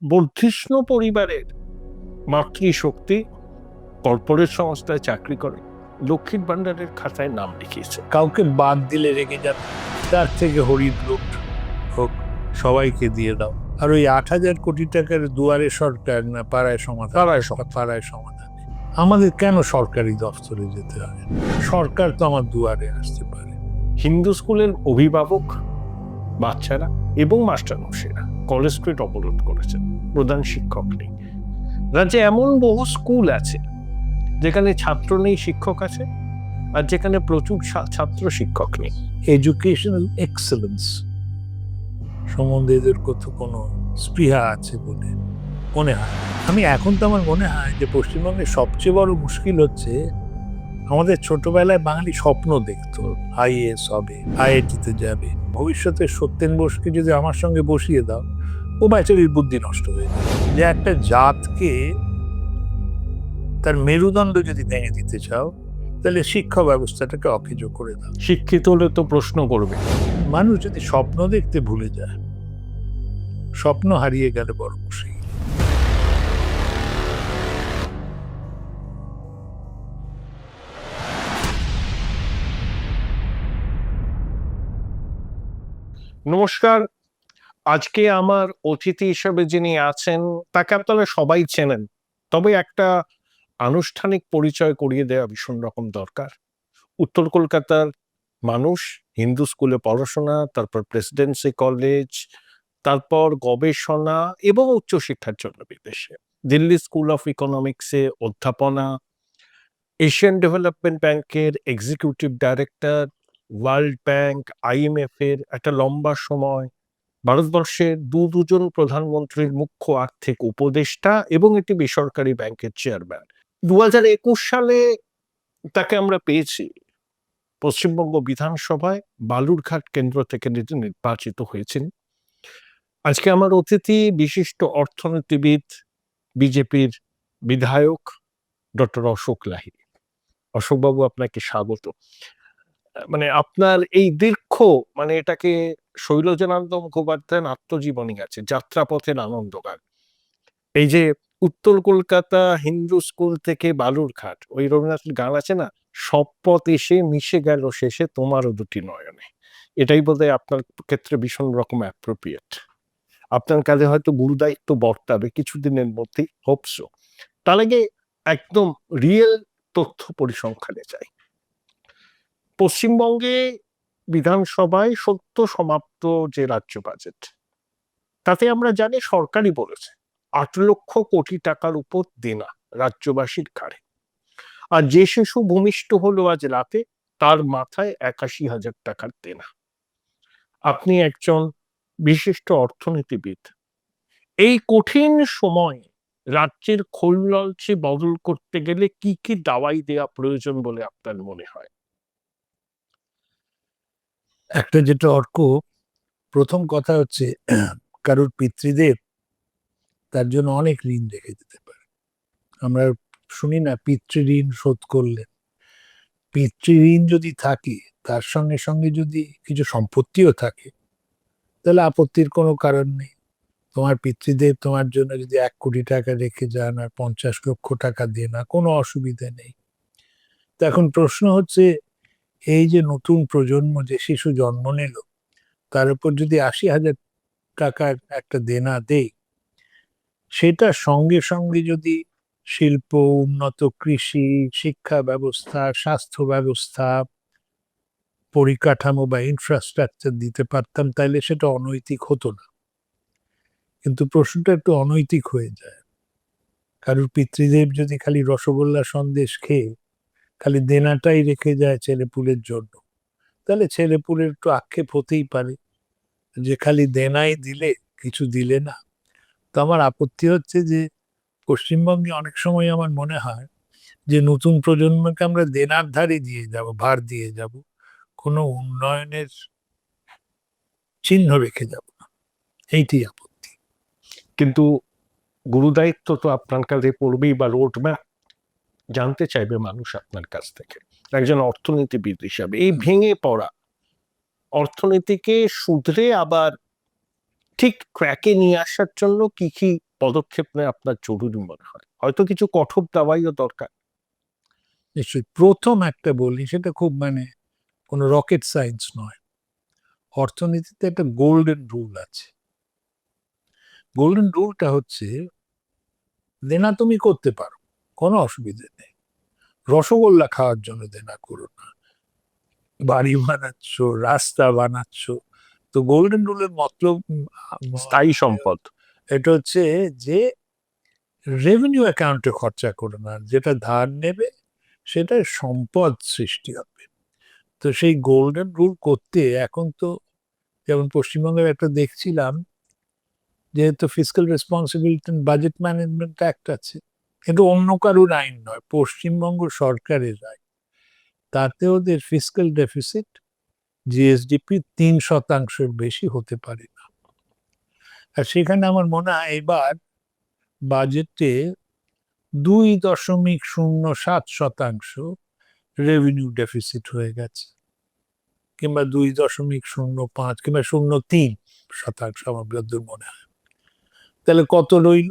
বর্ধিষ্ণু পরিবারের মাতৃশক্তি কর্পোরেট সংস্থায় চাকরি করে, লক্ষ্মীর ভান্ডারের খাতায় নাম লিখিয়েছে। কাউকে বাদ দিলে রেগে যাবে, তার থেকে হরিদ্রোট হোক, সবাইকে দিয়ে দাও। আর ওই 8,000 কোটি টাকার দুয়ারে সরকার না পাড়ায় সমাধান, পাড়ায় সমাধান। আমাদের কেন সরকারি দফতরে যেতে হয়? সরকার তো আমার দুয়ারে আসতে পারে। হিন্দু স্কুলের অভিভাবক, বাচ্চারা এবং মাস্টারমশাইরা কলেজ স্ট্রিট অবরোধ করেছেন। প্রধান শিক্ষক নেই। রাজ্যে এমন বহু স্কুল আছে যেখানে ছাত্র নেই, শিক্ষক আছে, আর যেখানে প্রচুর ছাত্র শিক্ষক নেই। এডুকেশনাল এক্সেলেন্স সম্বন্ধে এদের কত কোনো স্পৃহা আছে বলে মনে হয়। এখন তো আমার মনে হয় যে পশ্চিমবঙ্গের সবচেয়ে বড় মুশকিল হচ্ছে, আমাদের ছোটবেলায় বাঙালি স্বপ্ন দেখতো আইএএস হবে, আইআইটিতে যাবে। ভবিষ্যতে সত্যেন বোসকে যদি আমার সঙ্গে বসিয়ে দাও, ও বেচারির বুদ্ধি নষ্ট হয়ে যাবে। যে একটা জাতকে তার মেরুদণ্ড যদি ভেঙে দিতে চাও, তাহলে শিক্ষা ব্যবস্থাটাকে অকেজো করে দাও। শিক্ষিত হলে তো প্রশ্ন করবে। মানুষ যদি স্বপ্ন দেখতে ভুলে যায়, স্বপ্ন হারিয়ে গেলে বড় মুশকিল। নমস্কার। আজকে আমার অতিথি হিসেবে যিনি আছেন তাকে আপনারা সবাই চেনেন, তবে একটা আনুষ্ঠানিক পরিচয় করিয়ে দেওয়া ভীষণ রকম দরকার। উত্তর কলকাতার মানুষ, হিন্দু স্কুলে পড়াশোনা, তারপর প্রেসিডেন্সি কলেজ, তারপর গবেষণা এবং উচ্চশিক্ষার জন্য বিদেশে, দিল্লি স্কুল অফ ইকোনমিক্সে অধ্যাপনা, এশিয়ান ডেভেলপমেন্ট ব্যাংকের executive director, world bank, IMF এর একটা লম্বা সময়, ভারতবর্ষের দুজন প্রধানমন্ত্রীর মুখ্য আর্থিক উপদেষ্টা এবং একটি বেসরকারি ব্যাংকের চেয়ারম্যান। 2021 সালে তাকে আমরা পেয়েছি পশ্চিমবঙ্গ বিধানসভায় বালুরঘাট কেন্দ্র থেকে নির্বাচিত হয়েছেন। আজকে আমার অতিথি বিশিষ্ট অর্থনীতিবিদ, বিজেপির বিধায়ক ডক্টর অশোক লাহিড়ী। অশোকবাবু, আপনাকে স্বাগত। আপনার এই দীর্ঘ, এটাকে শৈলজানন্দ মুখোপাধ্যায়ের আত্মজীবনী আছে, যাত্রাপথের আনন্দগান। এই যে উত্তর কলকাতা হিন্দু স্কুল থেকে বালুরঘাট, ওই রবীন্দ্রনাথের গান আছে না, সব পথ এসে মিশে গেল শেষে তোমারও দুটি নয়নে। এটাই বোধহয় আপনার ক্ষেত্রে ভীষণ রকম অ্যাপ্রোপ্রিয়েট। আপনার কাছে হয়তো গুরুদায়িত্ব বর্তাবে কিছুদিনের মধ্যেই, হোপসো। তার আগে একদম রিয়েল তথ্য পরিসংখ্যানে চাই। পশ্চিমবঙ্গে বিধানসভায় সদ্য সমাপ্ত যে রাজ্য বাজেট, তাতে আমরা জানি সরকারই বলেছে 8 লক্ষ কোটি টাকার উপর দেনা রাজ্যবাসীর ঘাড়ে। আর যে শিশু ভূমিষ্ঠ হলো আজ রাতে, তার মাথায় 81,000 টাকার দেনা। আপনি একজন বিশিষ্ট অর্থনীতিবিদ, এই কঠিন সময়ে রাজ্যের খোললচে বদল করতে গেলে কি কি দাওয়াই দেওয়া প্রয়োজন বলে আপনার মনে হয়? একটা যেটা প্রথম কথা হচ্ছে, কারোর পিতৃদেব তার জন্য অনেক ঋণ রেখে দিতে পারে। আমরা শুনি না পিতৃঋণ শোধ করলেন। পিতৃঋণ যদি থাকে, তার সঙ্গে সঙ্গে যদি কিছু সম্পত্তিও থাকে, তাহলে আপত্তির কোনো কারণ নেই। তোমার পিতৃদেব তোমার জন্য যদি 1 কোটি টাকা রেখে যান আর 50 লক্ষ টাকা দিয়ে, না কোনো অসুবিধা নেই। তো এখন প্রশ্ন হচ্ছে, এই যে নতুন প্রজন্ম, যে শিশু জন্ম নিল, তার উপর যদি 80,000 টাকার একটা দেনা দেই, সেটা সঙ্গে সঙ্গে যদি শিল্প, উন্নত কৃষি, শিক্ষা ব্যবস্থা, স্বাস্থ্য ব্যবস্থা, পরিকাঠামো বা ইনফ্রাস্ট্রাকচার দিতে পারতাম, তাইলে সেটা অনৈতিক হতো না। কিন্তু প্রশ্নটা একটু অনৈতিক হয়ে যায়। কারোর পিতৃদেব যদি খালি রসগোল্লা সন্দেশ খেয়ে খালি দেনাটাই রেখে যায় ছেলেপুলের জন্য, তাহলে ছেলেপুলের একটু আক্ষেপ হতেই পারে যে খালি দেনাই দিলে, কিছু দিলে না। তো আমার আপত্তি হচ্ছে যে পশ্চিমবঙ্গে অনেক সময় আমার মনে হয় যে নতুন প্রজন্মকে আমরা দেনার ধারে দিয়ে যাব, ভার দিয়ে যাব, কোনো উন্নয়নের চিহ্ন রেখে যাব না। এইটি আপত্তি। কিন্তু গুরুদায়িত্ব তো আপনার কাছে পড়বেই, বা রোড ম্যাপ জানতে চাইবে মানুষ আপনার কাছ থেকে একজন অর্থনীতিবিদ হিসাবে। এই ভেঙে পড়া অর্থনীতিকে শুধরে আবার ঠিক ট্র্যাকে নিয়ে আসার জন্য কি কি পদক্ষেপ নেওয়া আপনার জরুরি মনে হয়? হয়তো কিছু কঠোর দাওয়াইও দরকার। নিশ্চয়ই প্রথম একটা বলি, সেটা খুব কোনো রকেট সায়েন্স নয়। অর্থনীতিতে একটা গোল্ডেন রুল আছে। গোল্ডেন রুলটা হচ্ছে, দেনা তুমি করতে পারো, কোনো অসুবিধা নেই, রসগোল্লা খাওয়ার জন্য দেনা করো না। বাড়ি বানাচ্ছ, রাস্তা বানাচ্ছ, তো গোল্ডেন রুলের মতলব স্থায়ী সম্পদ। এটা হচ্ছে যে রেভিনিউ অ্যাকাউন্টে খরচা করো না, যেটা ধার নেবে সেটা সম্পদ সৃষ্টি হবে। তো সেই গোল্ডেন রুল করতে এখন তো, যেমন পশ্চিমবঙ্গের একটা দেখছিলাম, যেহেতু fiscal responsibility budget management act আছে, কিন্তু অন্য কারুর আইন নয়, পশ্চিমবঙ্গ সরকারের আইন। তাতে ওদের ফিসক্যাল ডেফিসিট জিএসডিপি 3% বেশি হতে পারে না। আর সেখানে আমার মনে হয় এবার বাজেটে 2.07% রেভিনিউ ডেফিসিট হয়ে গেছে, কিংবা 2.05 কিংবা 0.3% আমার যতদূর মনে হয়। তাহলে কত রইল?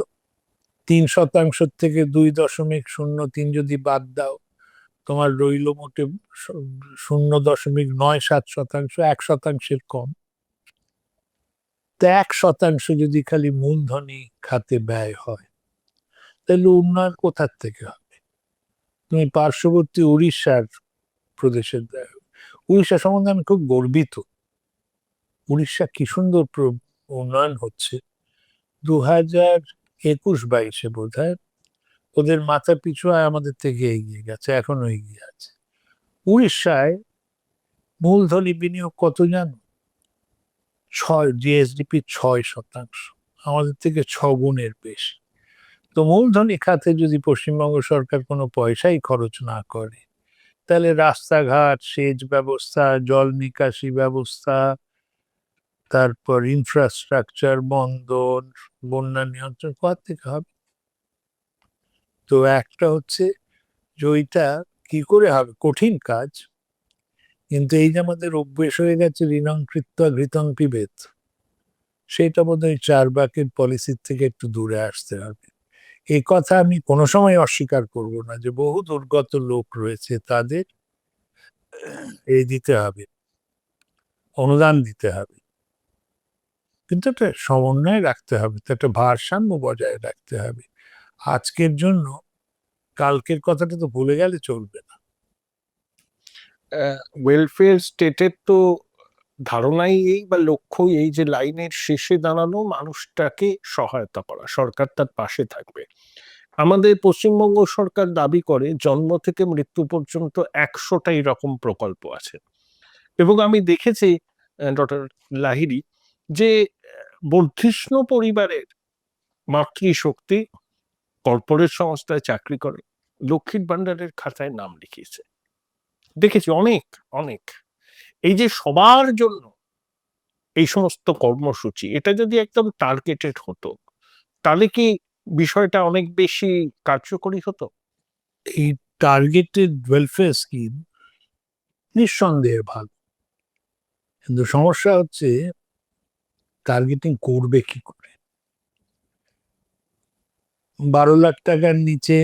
3% থেকে 2.03 যদি বাদ দাও, তোমার রইল মোটে 0.97%, 1%-এর কম। তো 1% যদি খালি মূলধনী খাতে ব্যয় হয়, তাহলে উন্নয়ন কোথার থেকে হবে? তুমি পার্শ্ববর্তী উড়িষ্যার প্রদেশের উড়িষ্যা সম্বন্ধে আমি খুব গর্বিত। উড়িষ্যা কি সুন্দর উন্নয়ন হচ্ছে। 2021-22 বোধ হয় ওদের মাথা পিছু আয় আমাদের থেকে এগিয়ে গেছে, এখনো এগিয়ে আছে। উড়িষ্যায় মূলধনী বিনিয়োগ কত জানো? জিএসডিপি 6%, আমাদের থেকে 6 গুণের বেশি। তো মূলধনী খাতে যদি পশ্চিমবঙ্গ সরকার কোনো পয়সাই খরচ না করে, তাহলে রাস্তাঘাট, সেচ ব্যবস্থা, জল নিকাশি ব্যবস্থা, তারপর ইনফ্রাস্ট্রাকচার, বন্দর, বন্যা নিয়ন্ত্রণ কোথা থেকে হবে? তো একটা হচ্ছে যে ওইটা কি করে হবে, কঠিন কাজ। কিন্তু এই যে আমাদের অভ্যেস হয়ে গেছে ঋণং কৃত্বা ঘৃতং পিবেত, সেটা বোধহয় চারবাকের পলিসির থেকে একটু দূরে আসতে হবে। এই কথা আমি কোনো সময় অস্বীকার করব না যে বহু দুর্গত লোক রয়েছে, তাদের এই দিতে হবে, অনুদান দিতে হবে, কিন্তু একটা সমন্বয় রাখতে হবে, তো একটা ভারসাম্য বজায় রাখতে হবে। আজকের জন্য কালকের কথাটা তো ভুলে গেলে চলবে না। ওয়েলফেয়ার স্টেটের তো ধারণাই এই বা লক্ষ্যই এই যে লাইনের শেষে দাঁড়ানো মানুষটাকে সহায়তা করা, সরকার তার পাশে থাকবে। আমাদের পশ্চিমবঙ্গ সরকার দাবি করে জন্ম থেকে মৃত্যু পর্যন্ত 100টা এরকম প্রকল্প আছে। এবং আমি দেখেছি ডক্টর লাহিড়ী যে বর্ধিষ্ণু পরিবারের মাতৃশক্তি কর্পোরেট সংস্থায় চাকরি করে, লক্ষ্মীর ভান্ডারের খাতায় নাম লিখিয়েছে। দেখেছি অনেক অনেক। এই যে সবার জন্য এই সমস্ত কর্মসূচি, এটা যদি একদম টার্গেটেড হতো, তাহলে কি বিষয়টা অনেক বেশি কার্যকরী হতো? এই টার্গেটেড ওয়েলফেয়ার স্কিম নিঃসন্দেহে ভালো, কিন্তু সমস্যা হচ্ছে টার্গেটিং করবে কি করে? 12 লাখ টাকার নিচে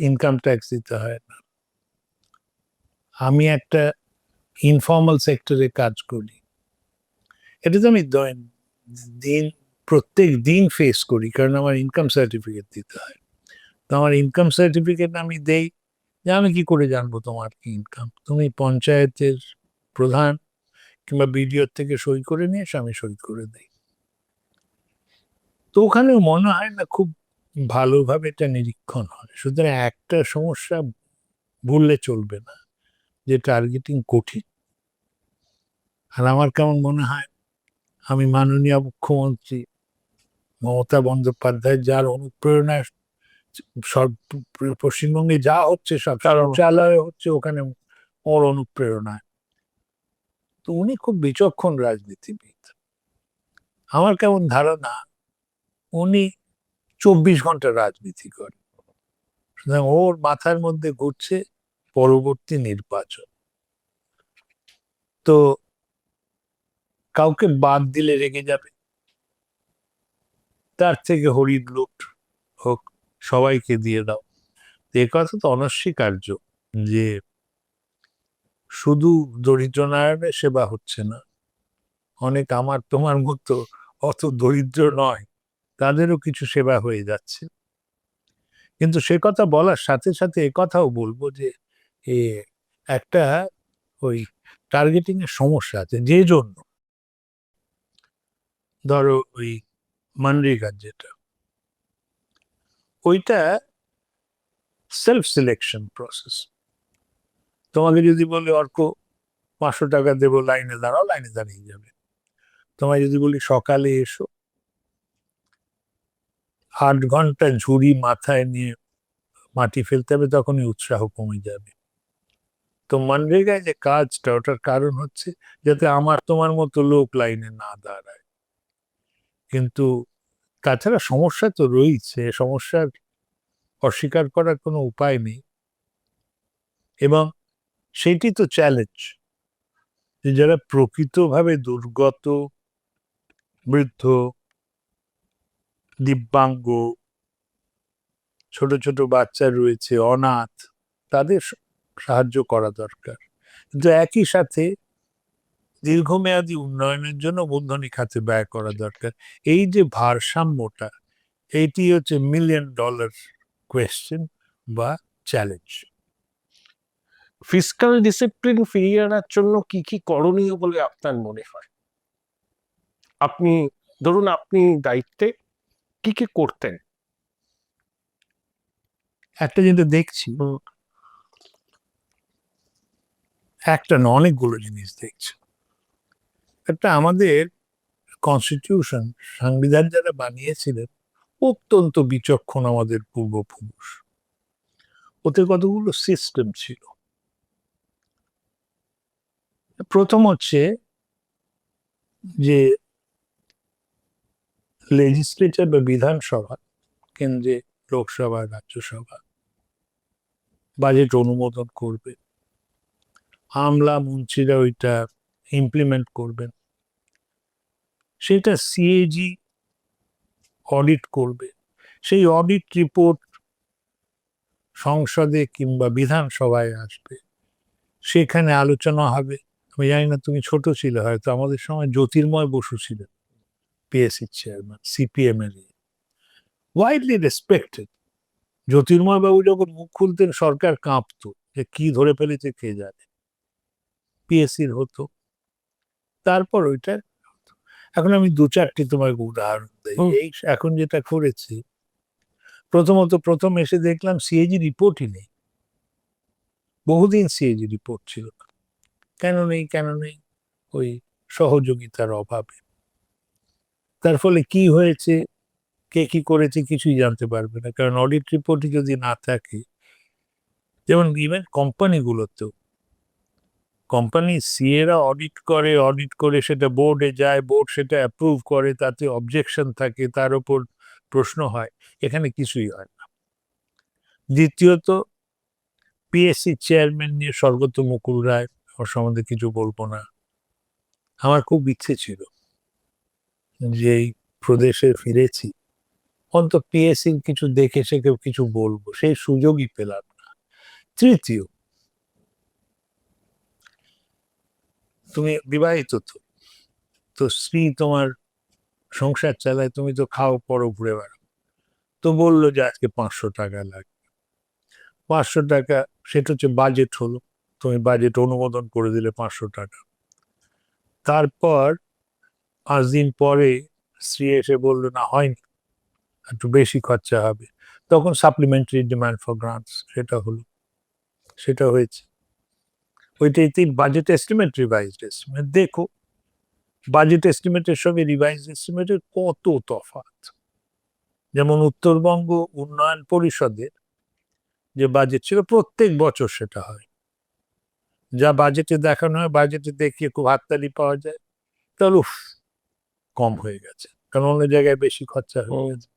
ইনকাম ট্যাক্স দিতে হয় না। আমি একটা ইনফর্মাল সেক্টরে কাজ করি, এটা তো আমি দিন প্রত্যেক দিন ফেস করি, কারণ আমার ইনকাম সার্টিফিকেট দিতে হয়। তো আমার ইনকাম সার্টিফিকেট আমি দেই, যে আমি কি করে জানবো তোমার কি ইনকাম? তুমি পঞ্চায়েতের প্রধান কিংবা বিডিওর থেকে সই করে নিয়ে এসে আমি সই করে দিই। তো ওখানে মনে হয় না খুব ভালোভাবে এটা নিরীক্ষণ হয়। সুতরাং একটা সমস্যা ভুললে চলবে না, যে টার্গেটিং কঠিন। আর আমার কেমন মনে হয়, আমি মাননীয় মুখ্যমন্ত্রী মমতা বন্দ্যোপাধ্যায়, যার অনুপ্রেরণায় সব পশ্চিমবঙ্গে যা হচ্ছে, সব কারণ শৌচালয় হচ্ছে ওখানে ওর অনুপ্রেরণায়। তো উনি খুব বিচক্ষণ রাজনীতিবিদ। আমার কেমন ধারণা, উনি 24 ঘন্টা রাজনীতি করেন। সুতরাং ওর মাথার মধ্যে ঘুরছে পরবর্তী নির্বাচন। তো কাউকে বাদ দিলে রেগে যাবে, তার থেকে হরিদ লুট হোক, সবাইকে দিয়ে দাও। এ কথা তো অনস্বীকার্য যে শুধু দরিদ্র নারায়ণের সেবা হচ্ছে না, অনেক আমার তোমার মতো অত দরিদ্র নয়, তাদেরও কিছু সেবা হয়ে যাচ্ছে। কিন্তু সে কথা বলার সাথে সাথে এ কথাও বলবো যে এ একটা ওই টার্গেটিং এর সমস্যা আছে, যে জন্য ধরো ওই মনরেগার যেটা, ওইটা সেলফ সিলেকশন প্রসেস। তোমাকে যদি বলি অর্ক 500 টাকা দেবো, লাইনে দাঁড়াও, লাইনে দাঁড়িয়ে যাবে। তোমায় যদি বলি সকালে এসো, 8 ঘন্টা ঝুড়ি মাথায় নিয়ে মাটি ফেলতে হবে, তখনই উৎসাহ কমে যাবে। তো মনরেগায় যে কাজটা, ওটার কারণ হচ্ছে যাতে আমার তোমার মতো লোক লাইনে না দাঁড়ায়। কিন্তু তাছাড়া সমস্যা তো রয়েছে, সমস্যার অস্বীকার করার কোনো উপায় নেই। এবং সেটি তো চ্যালেঞ্জ, যে যারা প্রকৃতভাবে দুর্গত, বৃদ্ধ, দিব্যাঙ্গ, ছোট ছোট বাচ্চা রয়েছে, অনাথ, তাদের সাহায্য করা দরকার। কিন্তু একই সাথে দীর্ঘমেয়াদী উন্নয়নের জন্য মূলধনী খাতে ব্যয় করা দরকার। এই যে ভারসাম্যটা, এইটি হচ্ছে $1,000,000 কোয়েশ্চেন বা চ্যালেঞ্জ। ফিসকাল ডিসিপ্লিন ফিরিয়ে আনার জন্য কি কি করণীয় বলে আপনার মনে হয়? আপনি ধরুন আপনি দায়িত্বে কি কি করতেন? একটা যেটা দেখছি, একটা না, অনেকগুলো জিনিস দেখছি। একটা, আমাদের কনস্টিটিউশন, সংবিধান যারা বানিয়েছিলেন অত্যন্ত বিচক্ষণ আমাদের পূর্বপুরুষ। ওতে কতগুলো সিস্টেম ছিল। প্রথম হচ্ছে যে লেজিসলেচার বা বিধানসভা, কেন্দ্রে লোকসভা, রাজ্যসভা বাজেট অনুমোদন করবে, আমলা মন্ত্রীরা ওইটা ইমপ্লিমেন্ট করবেন, সেটা সিএজি অডিট করবে, সেই অডিট রিপোর্ট সংসদে কিংবা বিধানসভায় আসবে, সেখানে আলোচনা হবে। আমি জানি না, তুমি ছোট ছিলে হয়তো, আমাদের সময় জ্যোতির্ময় বসু ছিলেন পিএসসি চেয়ারম্যান, সিপিএম এর, ওয়াইডলি রেসপেক্টেড। জ্যোতির্ময় বাবু যখন মুখ খুলতেন সরকার কাঁপতো, যে কি ধরে ফেলেছে কে জানে। পিএসসির হতো, তারপর ওইটা হতো। এখন আমি 2-4টি তোমাকে উদাহরণ দিই। এই এখন যেটা করেছি, প্রথমত প্রথম এসে দেখলাম সিএজি রিপোর্টই নেই। বহুদিন সিএজি রিপোর্ট ছিল না। কেন নেই, কেন নেই? ওই সহযোগিতার অভাবে। তার ফলে কি হয়েছে, কে কি করেছে কিছুই জানতে পারবে না, কারণ অডিট রিপোর্টই যদি না থাকে। যেমন ইভেন কোম্পানিগুলোতেও, কোম্পানি সিএরা অডিট করে, অডিট করে সেটা বোর্ডে যায়, বোর্ড সেটা অ্যাপ্রুভ করে, তাতে অবজেকশন থাকে, তার উপর প্রশ্ন হয়। এখানে কিছুই হয় না। দ্বিতীয়ত, পিএসসি চেয়ারম্যান নিয়ে স্বর্গত মুকুল রায়, ওর সম্বন্ধে কিছু বলবো না। আমার খুব ইচ্ছে ছিল যে এই প্রদেশে ফিরেছি, অন্তত পিএসসি কিছু দেখে সে কেউ কিছু বলবো, সেই সুযোগই পেলাম না। তৃতীয়, তুমি বিবাহিত, তো তো স্ত্রী তোমার সংসার চালায়, তুমি তো খাও পরো ঘুরে বেড়াও। তো বললো যে আজকে 500 টাকা লাগবে। 500 টাকা, সেটা হচ্ছে বাজেট হলো, তুমি বাজেট অনুমোদন করে দিলে 500 টাকা। তারপর 5 দিন পরে স্ত্রী এসে বললো না, হয়নি, একটু বেশি খরচা হবে। তখন সাপ্লিমেন্টারি ডিমান্ড ফর গ্রান্টস, সেটা হলো, সেটা হয়েছে। ওইটাই বাজেট এস্টিমেট, রিভাইজড এস্টিমেট। দেখো, বাজেট এস্টিমেটের সঙ্গে রিভাইজড এস্টিমেটের কত তফাৎ। যেমন উত্তরবঙ্গ উন্নয়ন পরিষদের যে বাজেট ছিল, প্রত্যেক বছর সেটা হয়, যা বাজেটে দেখানো হয়, বাজেটে দেখিয়ে খুব হাততালি পাওয়া যায়, তাহলে উফ, কম হয়ে গেছে, কারণ অন্য জায়গায় বেশি খরচা হয়ে গেছে।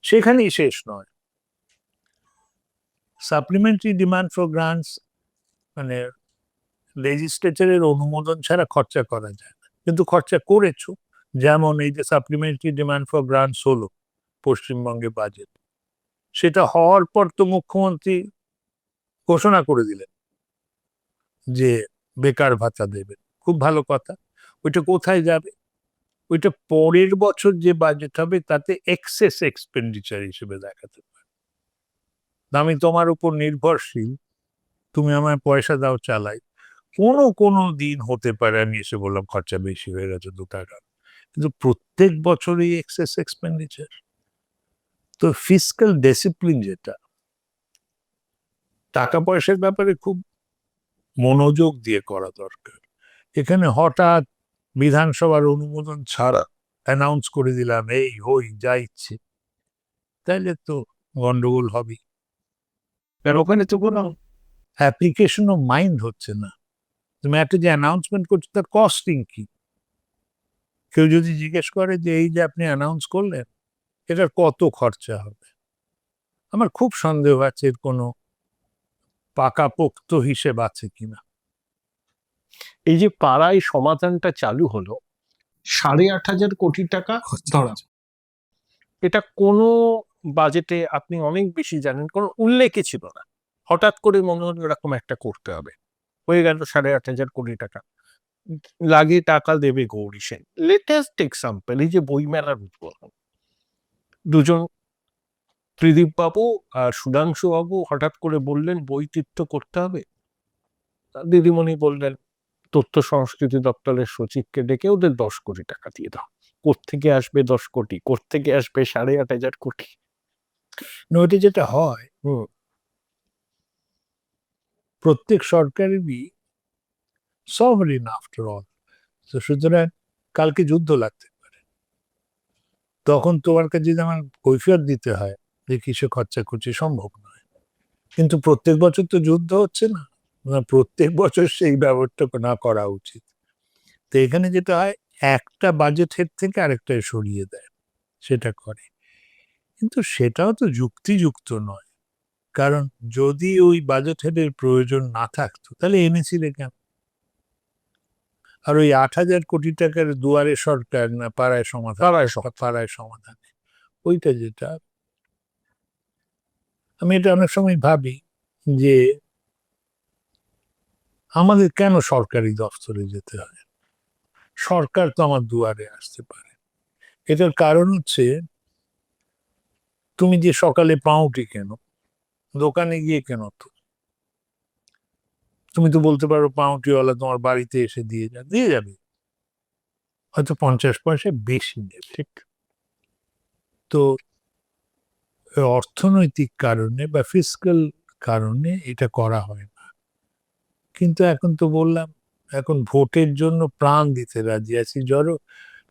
সেখানেই শেষ নয়, সাপ্লিমেন্টারি ডিমান্ড ফর গ্রান্টস মানে লেজিসলেচারের অনুমোদন ছাড়া খরচা করা যায় না, কিন্তু খরচা করেছো। যেমন এই যে সাপ্লিমেন্টারি ডিমান্ড ফর গ্রান্টস হলো, পশ্চিমবঙ্গে বাজেট, সেটা হওয়ার পর তো মুখ্যমন্ত্রী ঘোষণা করে দিলেন যে বেকার ভাতা দেবেন। খুব ভালো কথা। ওইটা কোথায় যাবে? ওইটা পরের বছর যে বাজেট হবে তাতে এক্সেস এক্সপেন্ডিচার হিসেবে দেখাতে পারে। আমি তোমার উপর নির্ভরশীল, তুমি আমায় পয়সা দাও চালাই। কোনো দিন হতে পারে আমি এসে বললাম খরচা বেশি হয়ে গেছে 2 টাকা, কিন্তু প্রত্যেক বছরই এক্সেস এক্সপেন্ডিচার। তো ফিসক্যাল ডিসিপ্লিন যেটা, টাকা পয়সার ব্যাপারে খুব মনোযোগ দিয়ে করা দরকার। এখানে হঠাৎ বিধানসভার অনুমোদন ছাড়া অ্যানাউন্স করে দিলাম এই হই যা ইচ্ছে, তাইলে তো গন্ডগোল হবে। কারণ ওখানে তো কোনো অ্যাপ্লিকেশন অফ মাইন্ড হচ্ছে না। তুমি একটা যে অ্যানাউন্সমেন্ট করছো তার কস্টিং কি? কেউ যদি জিজ্ঞেস করে যে এই যে আপনি অ্যানাউন্স করলেন এটার কত খরচা হবে, আমার খুব সন্দেহ আছে এর কোনো পাকাপোক্ত হিসেব আছে কিনা। এই যে পাড়ায় সমাধানটা চালু হলো, 8,500 কোটি টাকা ধরা, এটা কোনো বাজেটে আপনি অনেক বেশি জানেন, কোনো উল্লেখই ছিল না। হঠাৎ করে মনে হলো এরকম একটা করতে হবে, হয়ে গেল 8,500 কোটি টাকা। লাগে টাকা দেবে গৌরী সেন। লেটেস্ট এক্সাম্পল এই যে বইমেলার উদ্বোধন, দুজন ত্রিদীপ বাবু আর সুধাংশু বাবু হঠাৎ করে বললেন বই তীর্থ করতে হবে। দিদিমণি বললেন তথ্য সংস্কৃতি দপ্তরের সচিবকে ডেকে ওদের 10 কোটি টাকা দিয়ে দাও। কোত্থেকে আসবে 10 কোটি, কোত্থেকে আসবে 8,500 কোটি? ওইটা যেটা হয়, হুম, প্রত্যেক সরকারেরই সভরিন আফটার অল, তো সুতরাং কালকে যুদ্ধ লাগতে পারে, তখন তোমার কাছে যদি আমার কৈফিয়ত দিতে হয় যে কিসে খরচাখুচি সম্ভব নয়। কিন্তু প্রত্যেক বছর তো যুদ্ধ হচ্ছে না, প্রত্যেক বছর সেই ব্যবহারটা না করা উচিত। তো এখানে যেটা হয়, একটা বাজেট হেড থেকে আরেকটায় সরিয়ে দেয়, সেটা করে। কিন্তু সেটাও তো যুক্তিযুক্ত নয়, কারণ যদি ওই বাজেট হেডের প্রয়োজন না থাকতো তাহলে এনেছিলে কেন? আর ওই 8,000 কোটি টাকার দুয়ারে সরকার না পাড়ায় সমাধান, পাড়ায় সমাধান, ওইটা যেটা, আমি এটা অনেক সময় ভাবি যে আমাদের কেন সরকারি দফতরে যেতে হয়? সরকার তো আমার দুয়ারে আসতে পারে। এটার কারণ হচ্ছে, তুমি যে সকালে পাউরুটি কেনো, দোকানে গিয়ে কেনো তো, তুমি তো বলতে পারো পাউরুটিওয়ালা তোমার বাড়িতে এসে দিয়ে যাবে, হয়তো 50 পয়সা বেশি নেবে, ঠিক? তো অর্থনৈতিক কারণে বা ফিসক্যাল কারণে এটা করা হয় না। কিন্তু এখন তো বললাম, এখন ভোটের জন্য প্রাণ দিতে রাজি আছি।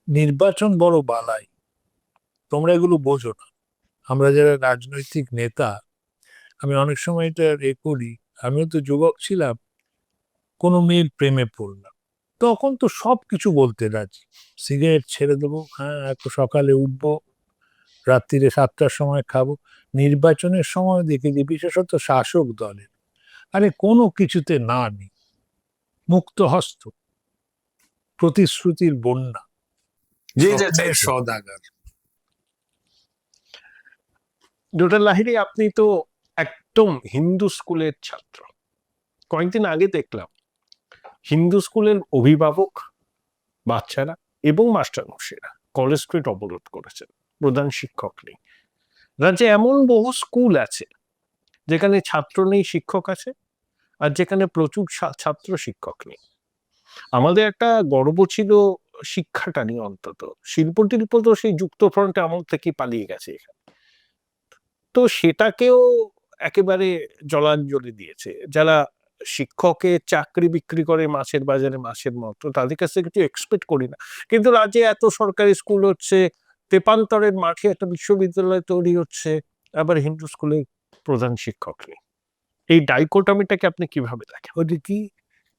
নির্বাচন বড় বালাই, তোমরা এগুলো বোঝো না। আমরা যারা রাজনৈতিক নেতা, আমি অনেক সময় এটা করি, আমিও তো যুবক ছিলাম, কোনো মেয়ের প্রেমে পড়লাম, তখন তো সবকিছু বলতে রাজি, সিগারেট ছেড়ে দেবো, হ্যাঁ সকালে উঠবো, রাত্রিরে 7টার সময় খাবো। নির্বাচনের সময় দেখেছি বিশেষত শাসক দলের, আরে কোনো কিছুতে না নেই, মুক্ত হস্ত, প্রতিশ্রুতির বন্যা, স্বপ্নের সওদাগর। ডক্টর লাহিড়ী, আপনি তো একদম হিন্দু স্কুলের ছাত্র। কয়েকদিন আগে দেখলাম হিন্দু স্কুলের অভিভাবক, বাচ্চারা এবং মাস্টারমশাইরা কলেজ স্ট্রিট অবরোধ করেছেন, প্রধান শিক্ষক নেই। রাজ্যে এমন বহু স্কুল আছে যেখানে ছাত্র নেই, শিক্ষক আছে, আর যেখানে প্রচুর ছাত্র, শিক্ষক নেই। আমাদের একটা গর্ব ছিল শিক্ষাটা নিয়ে, অন্তত শিল্প টিল্প তো সেই যুক্তফ্রন্টে আমল থেকে পালিয়ে গেছে এখানে, তো সেটাকেও একেবারে জলাঞ্জলি দিয়েছে। যারা শিক্ষকের চাকরি বিক্রি করে মাছের বাজারে মাছের মতো, তাদের কাছ থেকে কিছু এক্সপেক্ট করি না। কিন্তু রাজ্যে এত সরকারি স্কুল হচ্ছে, তেপান্তরের মাঠে একটা বিশ্ববিদ্যালয় তৈরি হচ্ছে, আবার হিন্দু স্কুলে প্রধান শিক্ষক নেই। এই ডাইকোটমিটাকে আপনি কিভাবে দেখেন? ওটা কি,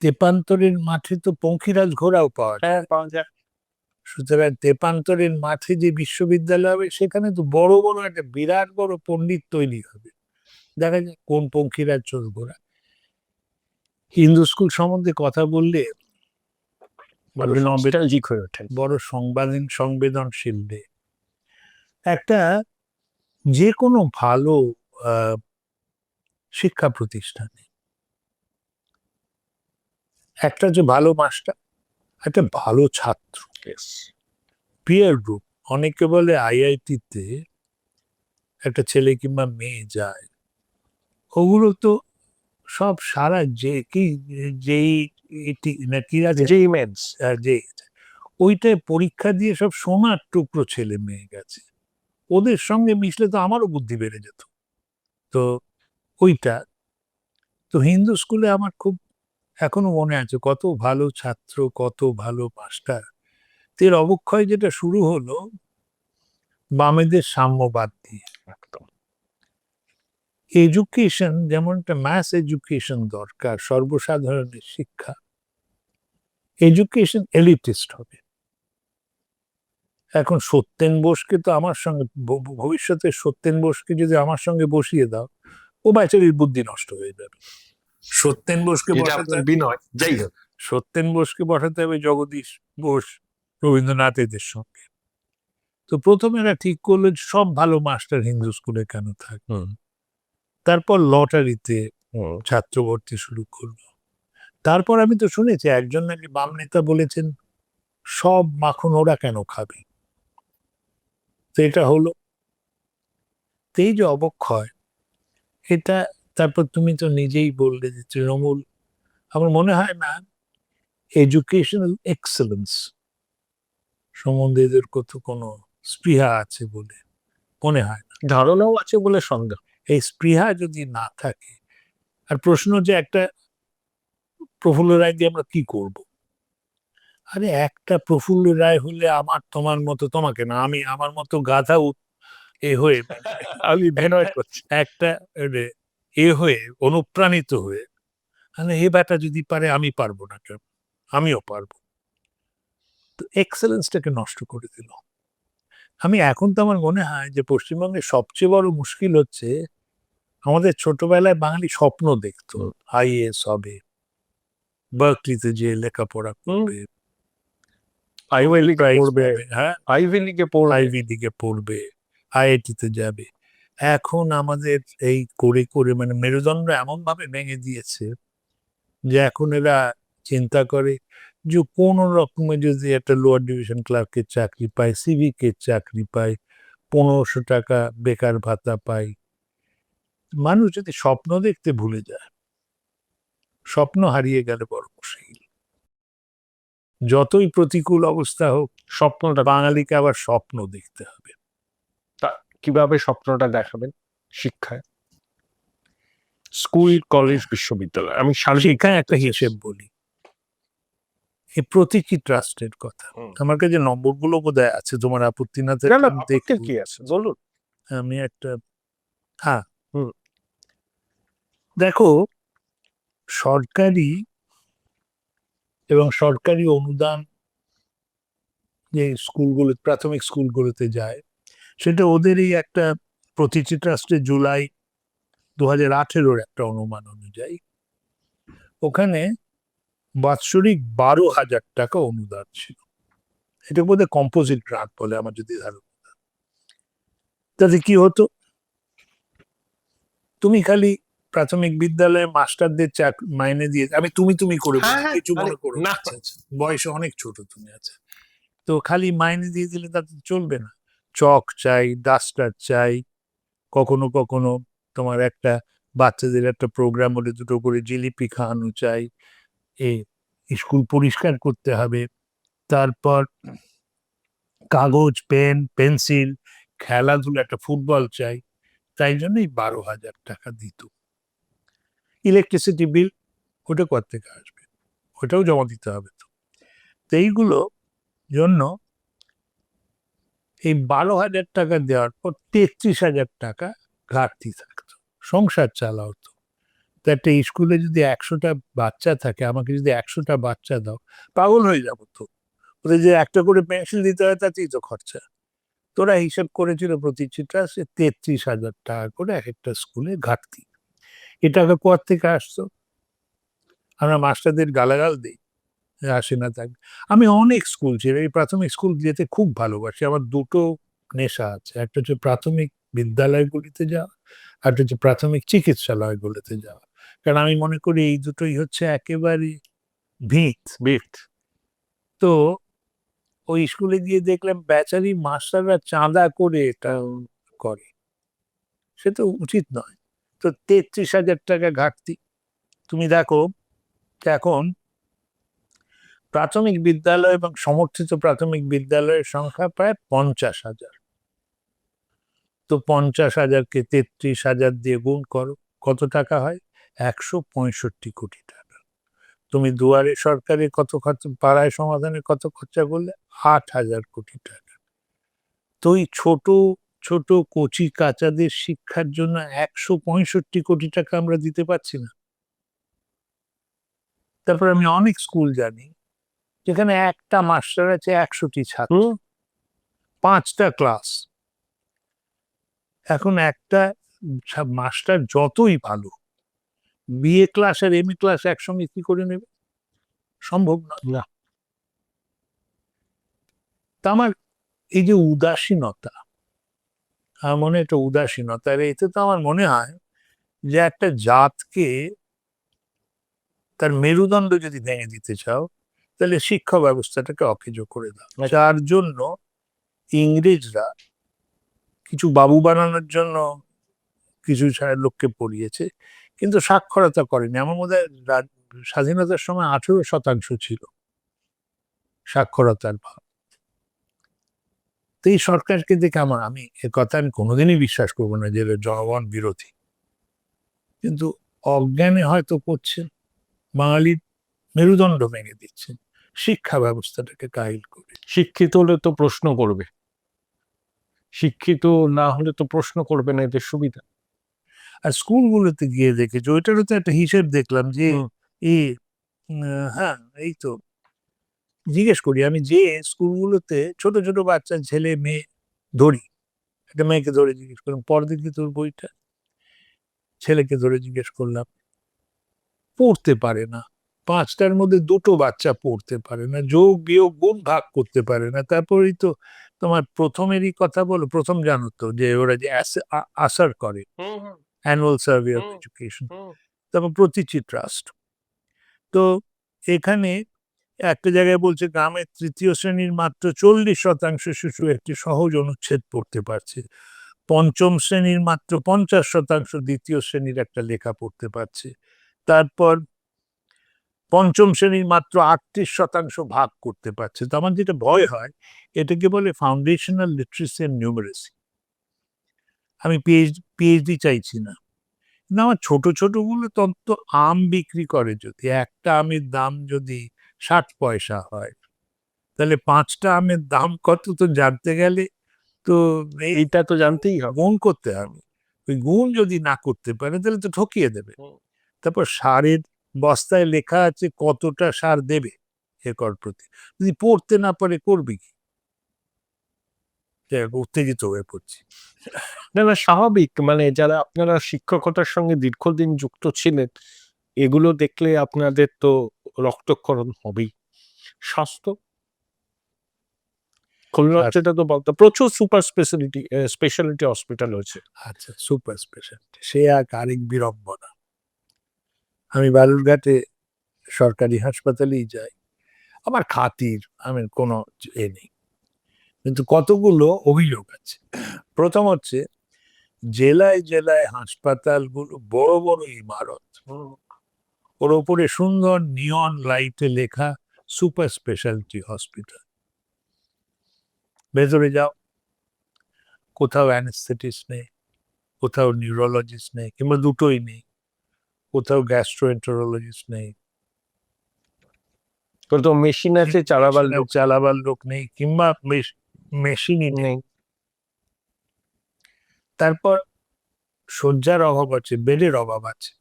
তেপান্তরের মাঠে তো পঙ্খিরাজ ঘোড়াও পাওয়া যায়। হ্যাঁ, পাওয়া যায়। সুতরাং তেপান্তরের মাঠে যে বিশ্ববিদ্যালয় হবে সেখানে তো বড় বড় একটা বিরাট বড় পণ্ডিত তৈরি হবে, দেখা যায় কোন পঙ্খিরাজ চোর ঘোড়া। হিন্দু স্কুল সম্বন্ধে কথা বললে নস্টালজিক হয়ে ওঠেন। বড় সংবেদনশীল রে। একটা যে কোনো ভালো আহ, শিক্ষা প্রতিষ্ঠানে একটা যে ভালো মাস্টার, একটা ভালো ছাত্র, পিয়ার গ্রুপ। অনেকে বলে আইআইটিতে একটা ছেলে কিংবা মেয়ে যায়, ওগুলো তো সব সারা যে কি, যেই না কি আছে, যেই মেন্স যে ওইটায় পরীক্ষা দিয়ে সব সোনার টুকরো ছেলে মেয়ে গেছে। ওদের সঙ্গে মিশলে তো আমারও বুদ্ধি বেড়ে যেত। তো ওইটা তো হিন্দু স্কুলে আমার খুব এখনো মনে আছে, কত ভালো ছাত্র, কত ভালো মাস্টার। এর অবক্ষয় যেটা শুরু হলো বামেদের সাম্যবাদ দিয়ে। একদম। এডুকেশন যেমন একটা ম্যাস এডুকেশন দরকার, সর্বসাধারণের শিক্ষা, এডুকেশন এলিটিস্ট হবে। এখন সত্যেন বোসকে তো আমার সঙ্গে ভবিষ্যতে সত্যেন বোসকে যদি আমার সঙ্গে বসিয়ে দাও, ও বেচারির বুদ্ধি নষ্ট হয়ে যাবে। সত্যেন বোসকে এটা বসাতে আপনার বিনয়, যাই হোক। সত্যেন বোসকে বসাতে হবে জগদীশ বোস, রবীন্দ্রনাথ এদের সঙ্গে। তো প্রথমে এরা ঠিক করলো যে সব ভালো মাস্টার হিন্দু স্কুলে কেন থাকবে। তারপর লটারিতে ছাত্র ভর্তি শুরু করলো। তারপর আমি তো শুনেছি একজন নাকি বাম নেতা বলেছেন সব মাখন ওরা কেন খাবে। তো এটা হলো, তো এই যে অবক্ষয় এটা। তারপর তুমি তো নিজেই বললে যে তৃণমূল, আমার মনে হয় না এডুকেশনাল এক্সেলেন্স সম্বন্ধে এদের কত কোনো স্পৃহা আছে বলে মনে হয় না। ধারণাও আছে বলে সন্দেহ। এই স্পৃহা যদি না থাকে, আর প্রশ্ন যে একটা প্রফুল্ল রায় দিয়ে আমরা কি করব। আরে একটা প্রফুল্ল রায় হলে আমার তোমার মতো, তোমাকে না, আমি আমার মতো গাধা এ হয়ে আমি বিনয় করছি। একটা হয়ে অনুপ্রাণিত হয়ে, মানে এ ব্যাটা যদি পারে আমি পারবো না কেন, আমিও পারবো। তো এক্সেলেন্সটাকে নষ্ট করে দিল। আমি এখন তো আমার মনে হয় যে পশ্চিমবঙ্গের সবচেয়ে বড় মুশকিল হচ্ছে আমাদের ছোটবেলায় বাঙালি স্বপ্ন দেখতো আইএএস হবে, বার্কলিতে যে লেখাপড়া করবে, আইভি লিগে প্রাইজ পড়বে, পাবে, হ্যাঁ, আইভি লিগে পড়বে। আইভি লিগে পড়বে, আইআইটিতে যাবে। এখন আমাদের এই করে করে মানে মেরুদণ্ড এমন ভাবে ভেঙে দিয়েছে যে এখন এরা চিন্তা করে যে কোন রকমে যদি একটা লোয়ার ডিভিশন ক্লার্কের চাকরি পায়, সিভিকের চাকরি পায়, 1500 টাকা বেকার ভাতা পায়। মানুষ যদি স্বপ্ন দেখতে ভুলে যায়, স্বপ্ন হারিয়ে গেলে বড় মুশকিল। যতই প্রতিকূল অবস্থা হোক, স্বপ্নটা বাঙালিকে আবার স্বপ্ন দেখতে হবে। তা কিভাবে স্বপ্নটা দেখাবেন? শিক্ষায়, স্কুল, কলেজ, বিশ্ববিদ্যালয়, আমি সেখানে একটা হিসেব বলি, এই প্রতীকী ট্রাস্টের কথা। আমার কাছে নম্বরগুলো বোধহয় আছে, তোমার আপত্তি না থাকলে আমি দেখবো। কি আছে বলুন। আমি একটা, হ্যাঁ, হুম। দেখো, সরকারি এবং সরকারি অনুদান যে স্কুলগুলো, প্রাথমিক স্কুলগুলোতে যায়, সেটা ওদেরই একটা প্রতিটি ট্রাস্টে জুলাই 2018 একটা অনুমান অনুযায়ী ওখানে বাৎসরিক 12,000 টাকা অনুদান ছিল। এটা বোধহয় কম্পোজিট গ্রান্ট বলে আমার যদি ধারণা। তাতে কি হতো, তুমি খালি প্রাথমিক বিদ্যালয়ে মাস্টারদের মাইনে দিয়ে, আমি তুমি তুমি করে বলছি, কিছু মনে করো না, আচ্ছা আচ্ছা, বয়সে অনেক ছোট তুমি, আছে তো খালি মাইনে দিয়ে দিলে তাতে চলবে না। চক চাই, ডাস্টার চাই, কখনো কখনো তোমার একটা বাচ্চাদের একটা প্রোগ্রাম হলে দুটো করে জিলিপি খাওয়ানো চাই, এ স্কুল পরিষ্কার করতে হবে, তারপর কাগজ, পেন, পেন্সিল, খেলাধুলা, একটা ফুটবল চাই। তাই জন্যই 12,000 টাকা দিত। ইলেকট্রিসিটি বিল, ওটা কোথা থেকে আসবে, ওটাও জমা দিতে হবে। তো তো এইগুলো জন্য এই 12,000 টাকা দেওয়ার পর 33,000 টাকা ঘাটতি থাকতো, সংসার চালা হতো। তো একটা স্কুলে যদি 100টা বাচ্চা থাকে, আমাকে যদি 100টা বাচ্চা দাও, পাগল হয়ে যাবো তো। ওদের যে একটা করে পেন্সিল দিতে হয় তাতেই তো খরচা। তোরা হিসাব করেছিল প্রতিটা সে 33,000 টাকা করে এক একটা স্কুলে ঘাটতি। এ টাকা কোথা থেকে আসতো? আমরা মাস্টারদের গালাগাল দিই, আসে না থাকবে। আমি অনেক স্কুল ছিল, এই প্রাথমিক স্কুল যেতে খুব ভালোবাসি। আমার দুটো নেশা আছে, একটা হচ্ছে প্রাথমিক বিদ্যালয়গুলিতে যাওয়া, আর হচ্ছে প্রাথমিক চিকিৎসালয়গুলোতে যাওয়া। কারণ আমি মনে করি এই দুটোই হচ্ছে একেবারে ভিত। তো ওই স্কুলে গিয়ে দেখলাম বেচারি মাস্টাররা চাঁদা করে এটা করে, সে তো উচিত নয়। তো 33,000 টাকা ঘাটতি। তুমি দেখো এখন প্রাথমিক বিদ্যালয় এবং সমর্থিত প্রাথমিক বিদ্যালয়ের সংখ্যা প্রায় 50,000। তো 50,000-কে 33,000 দিয়ে গুণ করো, কত টাকা হয়? 165 টাকা। তুমি দুয়ারে সরকারি কত খরচ, পাড়ায় সমাধানে কত খরচা করলে? 8,000 কোটি টাকা। তো এই ছোট ছোট কচি কাঁচাদের শিক্ষার জন্য 165 কোটি টাকা আমরা দিতে পারছি না। তারপর আমি অনেক স্কুল জানি যেখানে একটা মাস্টার আছে 100টি ছাত্র, 5টা ক্লাস। এখন একটা মাস্টার যতই ভালো, বিএ ক্লাস আর এমএ ক্লাস একসঙ্গে কি করে নেবে? সম্ভব নয়। না। তা আমার এই যে উদাসীনতা, আমার মনে একটা উদাসীনতা, আর এতে তো আমার মনে হয় যে একটা জাতকে তার মেরুদণ্ড যদি ভেঙে দিতে চাও, তাহলে শিক্ষা ব্যবস্থাটাকে অকেজো করে দাও। যার জন্য ইংরেজরা কিছু বাবু বানানোর জন্য কিছু লোককে পড়িয়েছে, কিন্তু সাক্ষরতা করেনি। আমার মনে হয় স্বাধীনতার সময় 18% ছিল সাক্ষরতার ভার। তো এই সরকারকে দেখে আমি কথা আমি কোনোদিনই বিশ্বাস করবো না যে এরা জনগণ বিরোধী, কিন্তু অজ্ঞানে হয়তো করছেন, বাঙালির মেরুদণ্ড ভেঙে দিচ্ছেন শিক্ষা ব্যবস্থাটাকে কাহিল করে। শিক্ষিত হলে তো প্রশ্ন করবে, শিক্ষিত না হলে তো প্রশ্ন করবে না, এদের সুবিধা। আর স্কুলগুলোতে গিয়ে দেখেছি, ওইটারও তো একটা হিসেব দেখলাম যে এই হ্যাঁ, এই তো জিজ্ঞেস করি আমি যে স্কুলগুলোতে ছোট ছোট বাচ্চা ছেলে মেয়ে ধরি, একটা মেয়েকে ধরে জিজ্ঞেস করলাম পরদিন কি তোর বইটা, ছেলেকে ধরে জিজ্ঞেস করলাম, পড়তে পারে না। 5টার মধ্যে 2টো বাচ্চা পড়তে পারে না, যোগ বিয়োগ গুণ ভাগ করতে পারে না। তারপরেই তো তোমার প্রথমেরই কথা বলো, প্রথম জানো তো যে ওরা যে আসার করে, অ্যানুয়াল সার্ভে অফ এডুকেশন, তারপর প্রতিটি ট্রাস্ট। তো এখানে একটা জায়গায় বলছে গ্রামের 3য় শ্রেণীর মাত্র 40% শিশু একটি সহজ অনুচ্ছেদ পড়তে পারছে, 5ম শ্রেণীর মাত্র 50% 2য় শ্রেণীর একটা লেখা পড়তে পারছে, তারপর 5ম শ্রেণীর মাত্র 38% ভাগ করতে পারছে। তো আমার যেটা ভয় হয়, এটাকে বলে ফাউন্ডেশনাল লিটারেসি এন্ড নিউমারেসি। আমি পিএইচডি চাইছি না, কিন্তু আমার ছোট ছোট গুলো তত আম বিক্রি করে, যদি একটা আমের দাম যদি 60 পয়সা হয়, তাহলে 5টা আমের দাম কত তো জানতে গেলে তো এইটা তো জানতেই হবে। গুণ করতে হবে। ওই গুণ যদি না করতে পারে তাহলে তো ঠকিয়ে দেবে। তারপর সারের বস্তায় লেখা আছে কতটা সার দেবে একর প্রতি, যদি পড়তে না পারে করবে কি? উত্তেজিত হয়ে পড়ছি। না না, স্বাভাবিক। মানে যারা আপনারা শিক্ষকতার সঙ্গে দীর্ঘদিন যুক্ত ছিলেন, এগুলো দেখলে আপনাদের তো রক্তক্ষরণ হবেই। স্বাস্থ্য খুলনা যেটা তো বলতো প্রচুর সুপার স্পেশালিটি হসপিটাল হয়েছে। আচ্ছা, সুপার স্পেশালিটি সে আরেক বিড়ম্বনা। আমি বালুরঘাটে সরকারি হাসপাতালেই যাই, আমার খাতির, আমি কোনো এ নেই, কিন্তু কতগুলো অভিযোগ আছে। প্রথম হচ্ছে জেলায় জেলায় হাসপাতালগুলো বড় বড় ইমারত, ওর ওপরে সুন্দর নিয়ন লাইটে লেখা সুপার স্পেশালিটি হসপিটাল। ভেতরে যাও, কোথাও অ্যানেস্থেটিস্ট নেই, কোথাও নিউরোলজিস্ট নেই, কিংবা দুটোই নেই, কোথাও গ্যাস্ট্রোএন্টারোলজিস্ট নেই, তো মেশিন আছে চালাবার লোক নেই, কিংবা মেশিনই নেই। নেই। তারপর শয্যার অভাব আছে, বেডের অভাব আছে।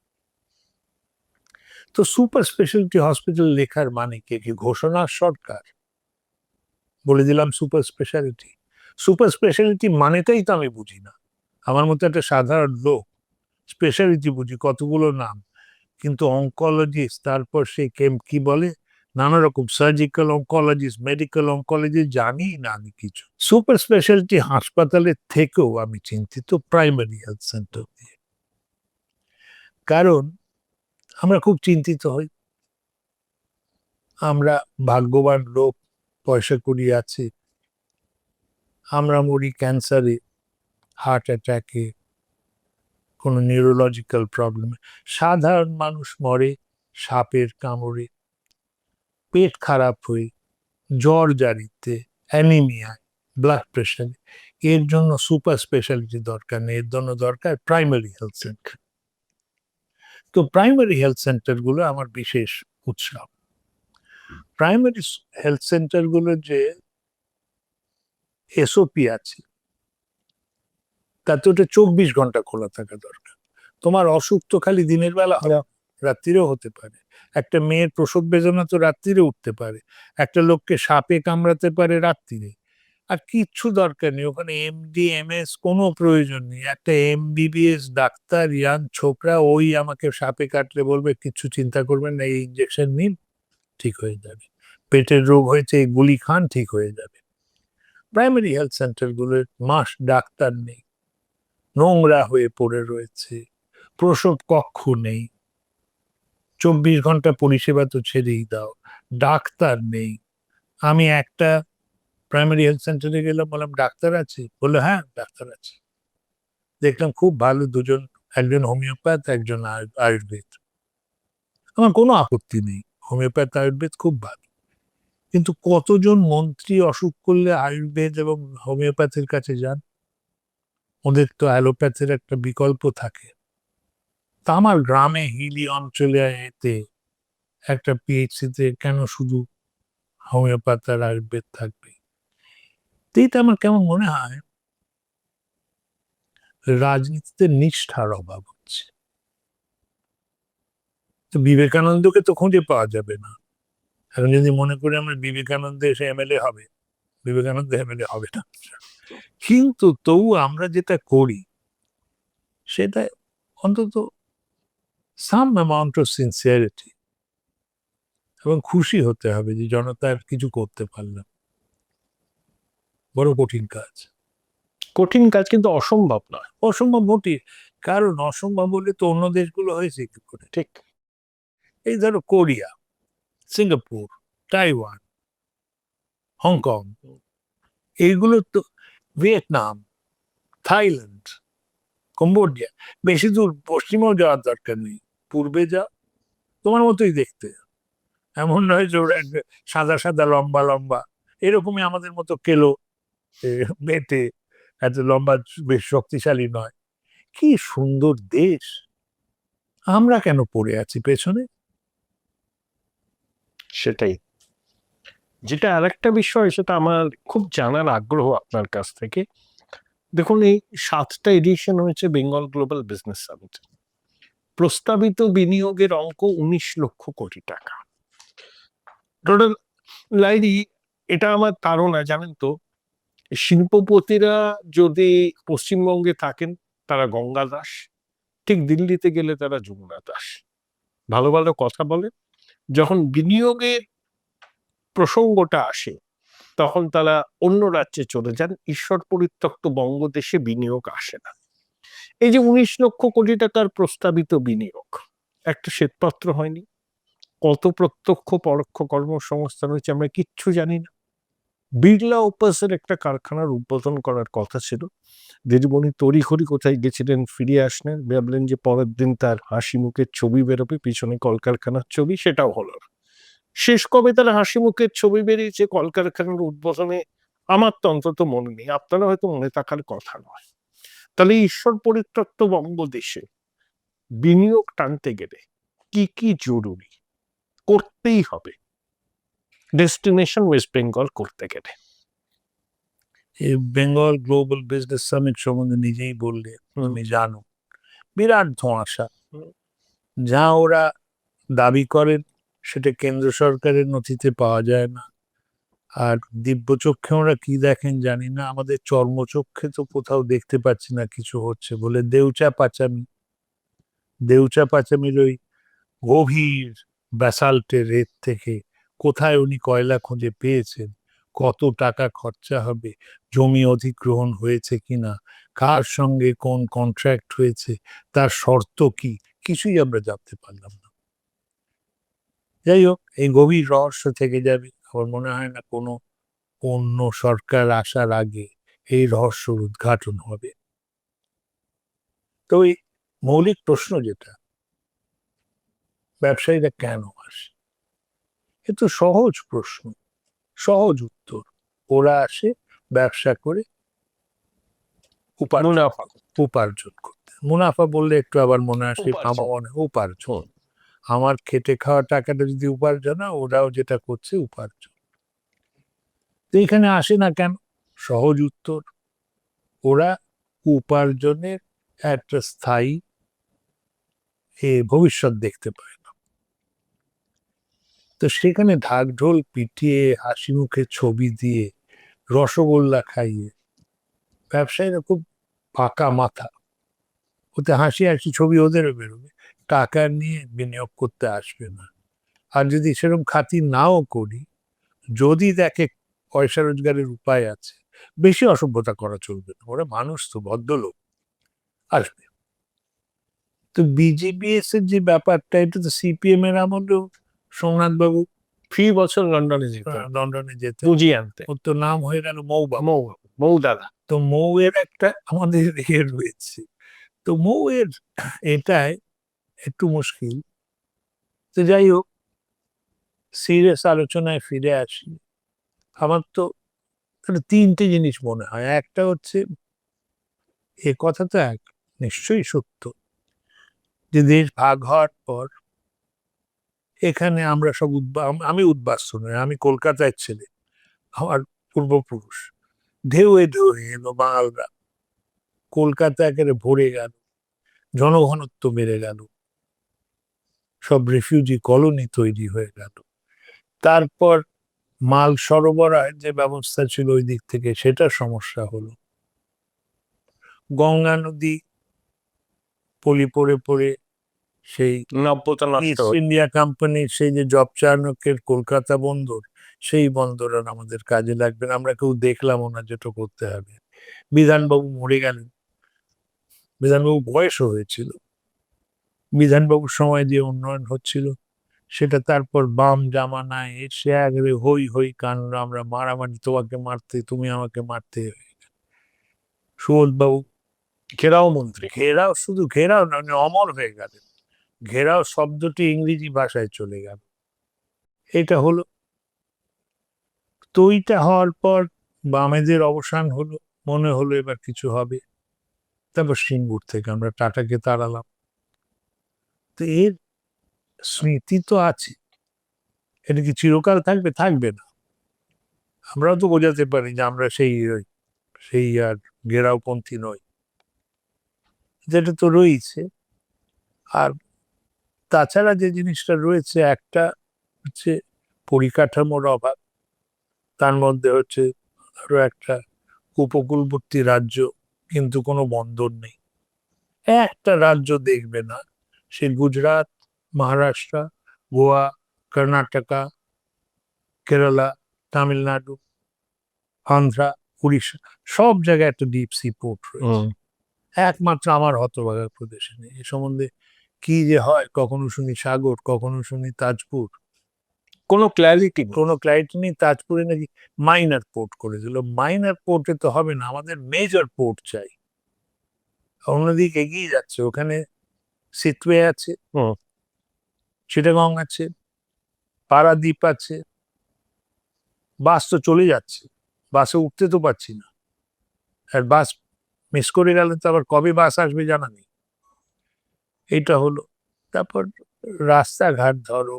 তো সুপার স্পেশালিটি হসপিটাল লেখার মানে কি ঘোষণা সরকার বলে দিলাম সুপার স্পেশালিটি? সুপার স্পেশালিটি মানেটাই তো আমি বুঝি না। আমার মতো একটা সাধারণ লোক স্পেশালিটি বুঝি কতগুলো নাম, কিন্তু অঙ্কোলজিস্ট, তারপর সে কি বলে নানা রকম সার্জিক্যাল অঙ্কোলজিস্ট, মেডিকেল অঙ্কোলজিস্ট, জানি না আমি কিছু। সুপার স্পেশালিটি হাসপাতালের থেকেও আমি চিন্তিত প্রাইমারি হেলথ সেন্টার নিয়ে। কারণ আমরা খুব চিন্তিত হই, আমরা ভাগ্যবান লোক, পয়সা কড়ি আছে, আমরা মরি ক্যান্সারে, হার্ট অ্যাটাকে, কোনো নিউরোলজিক্যাল প্রবলেমে। সাধারণ মানুষ মরে সাপের কামড়ে, পেট খারাপ হয়ে, জ্বর জারিতে, অ্যানিমিয়ায়, ব্লাড প্রেশারে। এর জন্য সুপার স্পেশালিটি দরকার নেই, এর জন্য দরকার প্রাইমারি হেলথ সেন্টার। তো প্রাইমারি হেলথ সেন্টারগুলো আমার বিশেষ উৎসাহ। প্রাইমারি হেলথ সেন্টারগুলোর যে এসওপি আছে, তাতে ওটা 24 ঘন্টা খোলা থাকা দরকার। তোমার অসুখ তো খালি দিনের বেলা হয় না, রাত্রিরেও হতে পারে। একটা মেয়ের প্রসব বেদনা তো রাত্রিরে উঠতে পারে, একটা লোককে সাপে কামড়াতে পারে রাত্রিরে। আর কিচ্ছু দরকার নেই ওখানে, এমডি এমএস কোনো প্রয়োজন নেই। একটা এমবিবিএস ডাক্তার, ইয়াং ছোকরা, ওই আমাকে সাপে কাটলে বলবে কিচ্ছু চিন্তা করবেন না, এই ইঞ্জেকশন নিন, ঠিক হয়ে যাবে। পেটের রোগ হয়েছে, এই গুলি খান, ঠিক হয়ে যাবে। প্রাইমারি হেলথ সেন্টারগুলোর মাস ডাক্তার নেই, নোংরা হয়ে পড়ে রয়েছে, প্রসব কক্ষ নেই, 24 ঘন্টা পরিষেবা তো ছেড়েই দাও, ডাক্তার নেই। আমি একটা প্রাইমারি হেলথ সেন্টারে গেলাম, বললাম ডাক্তার আছে? বললো হ্যাঁ ডাক্তার আছে। দেখলাম খুব ভালো দুজন, একজন হোমিওপ্যাথ, একজন আয়ুর্বেদ। আমার কোনো আপত্তি নেই, হোমিওপ্যাথ আয়ুর্বেদ খুব ভালো। কিন্তু কতজন মন্ত্রী অসুখ করলে আয়ুর্বেদ এবং হোমিওপ্যাথের কাছে যান? ওদের তো অ্যালোপ্যাথের একটা বিকল্প থাকে। তা আমার গ্রামে হিলি অঞ্চলে এতে একটা পিএইচসিতে কেন শুধু হোমিওপ্যাথ আর আয়ুর্বেদ থাকবে? এইটা আমার কেমন মনে হয় রাজনীতিতে নিষ্ঠার অভাব হচ্ছে। তো বিবেকানন্দকে তো খুঁজে পাওয়া যাবে না। এখন যদি মনে করি আমরা বিবেকানন্দ এসে এমএলএ হবে, বিবেকানন্দ এমএলএ হবে না। কিন্তু তবু আমরা যেটা করি সেটা অন্তত সাম অ্যামাউন্ট অফ সিনসিয়ারিটি, এবং খুশি হতে হবে যে জনতার কিছু করতে পারলাম। বড় কঠিন কাজ, কঠিন কাজ কিন্তু অসম্ভব নয়। অসম্ভব মোটে। কারণ অসম্ভব হলে তো অন্য দেশগুলো হয়েছে কি করে? ঠিক। এই ধরো কোরিয়া, সিঙ্গাপুর, তাইওয়ান, হংকং, এইগুলো তো, ভিয়েতনাম, থাইল্যান্ড, কম্বোডিয়া, বেশি দূর পশ্চিমেও যাওয়ার দরকার নেই, পূর্বে যা, তোমার মতোই দেখতে। এমন নয় যে ওরা সাদা সাদা লম্বা লম্বা, এরকমই আমাদের মতো কেলো, বেটে, এত লম্বা, বেশ শক্তিশালী নয়। কি সুন্দর দেশ, আমরা কেন পড়ে আছি পেছনে? সেটাই। যেটা আরেকটা বিষয়, সেটা আমার খুব জানার আগ্রহ আপনার কাছ থেকে। দেখুন, এই 7টা এডিশন হয়েছে বেঙ্গল গ্লোবাল বিজনেস সামিট। প্রস্তাবিত বিনিয়োগের অঙ্ক 19 লক্ষ কোটি টাকা। টোটাল লাইরি, এটা আমার ধারণা, জানেন তো, শিল্পপতিরা যদি পশ্চিমবঙ্গে থাকেন তারা গঙ্গা দাস, ঠিক দিল্লিতে গেলে তারা যমুনা দাস। ভালো ভালো কথা বলে, যখন বিনিয়োগের প্রসঙ্গটা আসে তখন তারা অন্য রাজ্যে চলে যান, ঈশ্বর পরিত্যক্ত বঙ্গদেশে বিনিয়োগ আসে না। এই যে 19 লক্ষ কোটি টাকার প্রস্তাবিত বিনিয়োগ, একটা শ্বেতপত্র হয়নি, কত প্রত্যক্ষ পরোক্ষ কর্মসংস্থান হয়েছে আমরা কিচ্ছু জানি না। বিড়লা ওপাসের একটা কারখানার উদ্বোধন করার কথা ছিল, দিদিমণি তড়িঘড়ি কোথায় গেছিলেন, ফিরে আসলেন, ভাবলেন যে পরের দিন তার হাসি মুখের ছবি বেরোবে, পিছনে কলকারখানার ছবি, সেটাও হলো না। শেষ কবে তার হাসি মুখের ছবি বেরিয়েছে কলকারখানার উদ্বোধনে, আমার তো অন্তত মনে নেই, আপনারা হয়তো মনে থাকার কথা নয়। তাহলে ঈশ্বর পরিত্যক্ত বঙ্গদেশে বিনিয়োগ টানতে গেলে কি কি জরুরি, করতেই হবে ডেস্টিনেশন ওয়েস্ট বেঙ্গল করতে গেলে? এই বেঙ্গল গ্লোবাল বিজনেস সামিট সম্বন্ধে নিজেই বললে, তুমি জানো, বিরাট ধোঁয়াশা। যা ওরা দাবি করেন সেটা কেন্দ্র সরকারের নথিতে পাওয়া যায় না। আর দিব্যচক্ষে ওরা কি দেখেন জানি না, আমাদের চর্মচক্ষে তো কোথাও দেখতে পাচ্ছি না কিছু হচ্ছে বলে। দেউচা পাচামি, দেউচা পাচামির ওই গভীর ব্যাসাল্টের রেত থেকে কোথায় উনি কয়লা খুঁজে পেয়েছেন, কত টাকা খরচা হবে, জমি অধিগ্রহণ হয়েছে কিনা, কার সঙ্গে কোন কন্ট্রাক্ট হয়েছে, তার শর্ত কি, কিছুই আমরা জানতে পারলাম না। যাই হোক, এই গভীর রহস্য থেকে যাবে। আমার মনে হয় না কোনো অন্য সরকার আসার আগে এই রহস্যর উদ্ঘাটন হবে। তো এই মৌলিক প্রশ্ন যেটা, ব্যবসায়ীরা কেন আসে, এ তো সহজ প্রশ্ন, সহজ উত্তর। ওরা আসে ব্যবসা করে মুনাফা। উপার্জন করতে। মুনাফা বললে একটু আবার মনে আসে উপার্জন। উপার্জন। আমার খেটে খাওয়া টাকাটা যদি উপার্জন হয়, ওরাও যেটা করছে উপার্জন। তো এখানে আসে না কেন? সহজ উত্তর, ওরা উপার্জনের একটা স্থায়ী ভবিষ্যৎ দেখতে পায় না। তো সেখানে ঢাকঢোল পিটিয়ে, হাসি মুখে ছবি দিয়ে, রসগোল্লা খাইয়ে, ব্যবসায়ীরা খুব পাকা মাথা, ওতে হাসি হাসি ছবি ওদেরও বেরোবে, টাকা নিয়ে বিনিয়োগ করতে আসবে না। আর যদি সেরকম খাতির নাও করি, যদি দেখে পয়সা রোজগারের উপায় আছে, বেশি অসভ্যতা করা চলবে না, ওরা মানুষ তো, ভদ্রলোক, আসবে। তো বিজিবিএস এর যে ব্যাপারটা, এটা তো সিপিএম এর আমলেও সোমনাথ বাবু ফি বছর লন্ডনে যেত লন্ডনে যেতেন, পুঁজি আনতে। ওর তো নাম হয়ে গেল মৌবাবু। মৌ, মৌ দাদা। তো মৌয়ের একটা আমাদের রয়েছে। তো মৌয়ের এটাই একটু মুশকিল। তো যাই হোক, সিরিয়াস আলোচনায় ফিরে আসি। আমার তো তাহলে তিনটে জিনিস মনে হয়। একটা হচ্ছে, এ কথা তো নিশ্চয়ই সত্য যে দেশ ভাগ হওয়ার পর এখানে আমরা সব আমি উদ্বাস্তু নই, আমি কলকাতার ছেলে, আমার পূর্বপুরুষ, ঢেউয়ে ঢেউয়ে এলো বাঙালরা, কলকাতা একেবারে ভরে গেল, জনঘনত্ব বেড়ে গেল, সব রিফিউজি কলোনি তৈরি হয়ে গেল। তারপর মাল সরবরাহের যে ব্যবস্থা ছিল ওই দিক থেকে, সেটা সমস্যা হলো। গঙ্গা নদী পলি পড়ে পড়ে সেই নব্যতা নষ্ট ইস্ট হচ্ছে। ইন্ডিয়া কোম্পানির সেই যে জব চার্নকের কলকাতা বন্দর, সেই বন্দর আর আমাদের কাজে লাগবে না, আমরা কেউ দেখলাম না যেটা করতে হবে। বিধানবাবু মরে গেলেন, বিধানবাবু বয়সও হয়েছিল, বিধানবাবুর সময় যে উন্নয়ন হচ্ছিল সেটা তারপর বাম জামানায় এসে একবারে হই হই কাণ্ড, আমরা মারামারি, তোমাকে মারতে, তুমি আমাকে মারতে। সুবোধবাবু ঘেরাও মন্ত্রী। ঘেরাও, শুধু ঘেরাও না, উনি অমর হয়ে গেলেন। ঘেরাও শব্দটি ইংরেজি ভাষায় চলে গেল। এটা হলো। তো ওইটা হওয়ার পর বামেদের অবসান হলো, মনে হলো এবার কিছু হবে। তারপর সিঙ্গুর থেকে আমরা টাটাকে তাড়ালাম। তো এর স্মৃতি তো আছে, এটা কি চিরকাল থাকবে? থাকবে না। আমরাও তো বোঝাতে পারি যে আমরা সেই আর ঘেরাওপন্থী নই, যেটা তো রয়েছে। আর তাছাড়া যে জিনিসটা রয়েছে, একটা হচ্ছে পরিকাঠামোর অভাব, তার মধ্যে হচ্ছে আরো একটা উপকূলবর্তী রাজ্য, কিন্তু কোনো বন্দর নেই। একটা রাজ্য দেখবে না, সে গুজরাট, মহারাষ্ট্র, গোয়া, কর্ণাটকা, কেরালা, তামিলনাড়ু, আন্ধ্রা, উড়িষ্যা, সব জায়গায় একটা ডিপ সি পোর্ট রয়েছে। একমাত্র আমার হতভাগা প্রদেশে নেই। এ সম্বন্ধে কি যে হয়, কখনো শুনি সাগর, কখনো শুনি তাজপুর, কোনো ক্ল্যারিটি নেই। কোনো ক্লারিটি নেই। তাজপুরে নাকি মাইনার পোর্ট করে দিল। মাইনার পোর্টে তো হবে না, আমাদের মেজর পোর্ট চাই। অন্যদিকে এগিয়ে যাচ্ছে, ওখানে সিটওয়ে আছে, হুম। চিটাগং আছে, পারাদ্বীপ আছে, বাস তো চলে যাচ্ছে, বাসে উঠতে তো পারছি না। আর বাস মিস করে গেলে তো আবার কবে বাস আসবে জানা নেই। এইটা হলো। তারপর রাস্তাঘাট ধরো,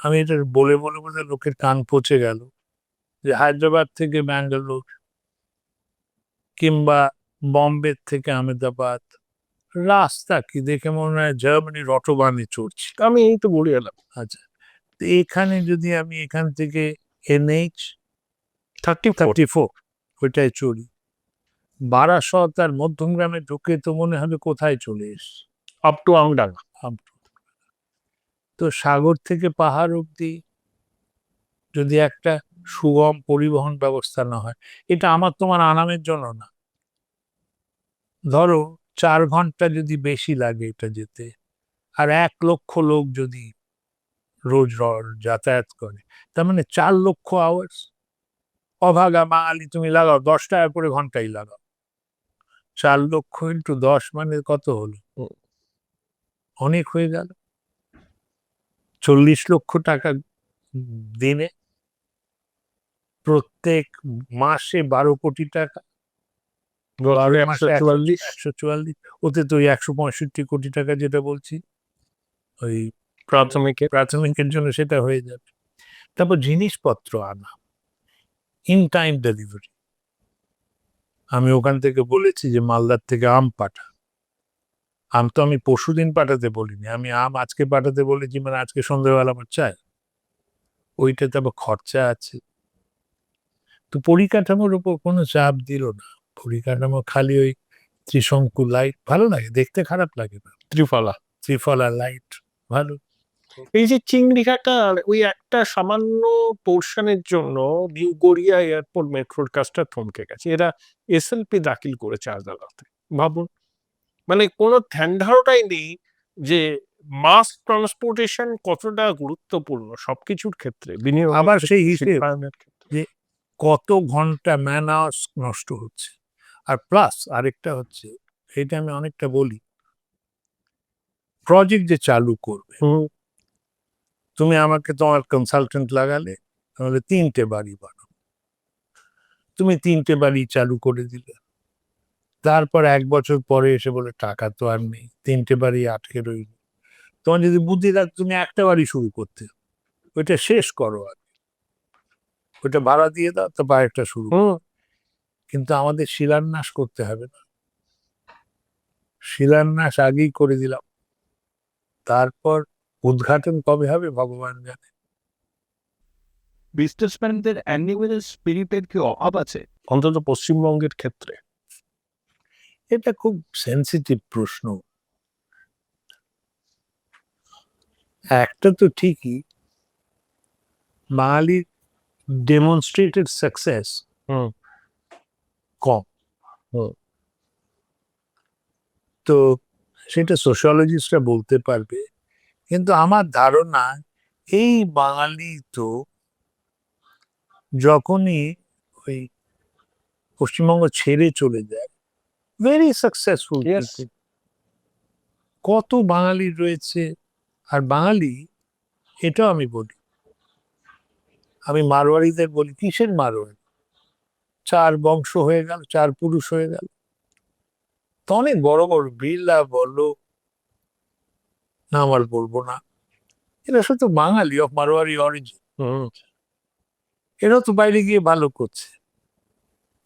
আমি এটা বলে বলে বলে লোকের কান পচে গেল, যে হায়দ্রাবাদ থেকে ব্যাঙ্গালোর কিংবা বম্বে থেকে আহমেদাবাদ, রাস্তা কি দেখে মনে হয় জার্মানির অটোবানে চড়ছি। আমি এই তো বলে এলাম। আচ্ছা, তো এখানে যদি আমি এখান থেকে NH 34 34 ওইটায় চড়ি, বারাসত আর মধ্যমগ্রামে ঢুকে তো মনে হবে কোথায় চলে এসছি। Up to Amdanga. তো সাগর থেকে পাহাড় অব্দি যদি একটা সুগম পরিবহন ব্যবস্থা না হয়, এটা আমার তোমার আরামের জন্য না। ধরো 4 ঘন্টা যদি বেশি লাগে এটা যেতে, আর 1 লক্ষ লোক যদি রোজ যাতায়াত করে, তার মানে 4 লক্ষ আওয়ার্স। অভাগা বাঙালি তুমি লাগাও 10 টাকা করে ঘন্টাই লাগাও, 4 লক্ষ ইন্টু 10 মানে কত হলো? হুম। অনেক হয়ে গেল। 40 লক্ষ টাকা দিনে, প্রত্যেক মাসে 12 কোটি টাকা, 12 মাসে 144। 144, ওতে তো ওই 165 কোটি টাকা যেটা বলছি ওই প্রাথমিকে প্রাথমিকের জন্য সেটা হয়ে যাবে। তারপর জিনিসপত্র আনা, ইন টাইম ডেলিভারি। আমি ওখান থেকে বলেছি যে মালদার থেকে আম পাঠা। আম তো আমি পরশুদিন পাঠাতে বলিনি, আমি আম আজকে পাঠাতে বলেছি, মানে আজকে সন্ধ্যাবেলা আমার চাই। ওইটাতে আবার খরচা আছে। তো পরিকাঠামোর উপর কোনো চাপ দিল না। পরিকাঠামো খালি ওই ত্রিশঙ্কু লাইট ভালো লাগে দেখতে, খারাপ লাগে না। ত্রিফলা। ত্রিফলা লাইট ভালো। এই যে চিংড়িঘাটার ওই একটা সামান্য পোর্শনের জন্য নিউ গড়িয়া এয়ারপোর্ট মেট্রোর কাজটা থমকে গেছে। এরা এসএলপি দাখিল করেছে আদালতে। ভাবুন, মানে কোনো ধ্যান ধারণাই নেই যে মাস ট্রান্সপোর্টেশন কতটা গুরুত্বপূর্ণ সবকিছুর ক্ষেত্রে, বিনিয়োগ আবার সেই হিসেব শিল্পায়নের ক্ষেত্রে। যে কত ঘন্টা ম্যান আওয়ার্স নষ্ট হচ্ছে। আর প্লাস আরেকটা হচ্ছে, এটা আমি অনেকটা বলি, প্রজেক্ট যে চালু করবে, হুম। তুমি আমাকে তোমার কনসালটেন্ট লাগালে, তাহলে 3টে বাড়ি বানাও, তুমি 3টে বাড়ি চালু করে দিলে, তারপর 1 বছর পরে এসে বলে টাকা তো আর নেই, 3টে বাড়ি আটকে রইল। তোমার যদি বুদ্ধি থাকতো তুমি একটা বাড়ি শুরু করতে, ওইটা শেষ করো, আর ওইটা ভাড়া দিয়ে দাও, তারপর আরেকটা শুরু করো। হুম। কিন্তু আমাদের শিলান্যাস করতে হবে না, শিলান্যাস আগেই করে দিলাম, তারপর উদ্ঘাটন কবে হবে ভগবান জানে। বিজনেসম্যানদের অ্যানিমেল স্পিরিটের কি অভাব আছে? অন্তত পশ্চিমবঙ্গের ক্ষেত্রে। এটা খুব সেন্সিটিভ প্রশ্ন। একটা তো ঠিকই, বাঙালির ডেমনস্ট্রেটেড সাকসেস হুম। কম। হুম। তো সেটা সোশিওলজিস্টরা বলতে পারবে, কিন্তু আমার ধারণা এই বাঙালি তো যখনই ওই পশ্চিমবঙ্গ ছেড়ে চলে যায়, ভেরি সাকসেসফুল Yes. পিপল, কত বাঙালি রয়েছে। আর বাঙালি, এটাও আমি বলি, আমি মারোয়ারিদের বলি, কিসের মারোয়ারি, 4 বংশ হয়ে গেল, 4 পুরুষ হয়ে গেল, তো অনেক বড় বড় বিড়লা বলো, না আমার বলবো না, এরা শুধু বাঙালি অফ মারোয়ারি অরিজিন, হুম। এরা তো বাইরে গিয়ে ভালো করছে।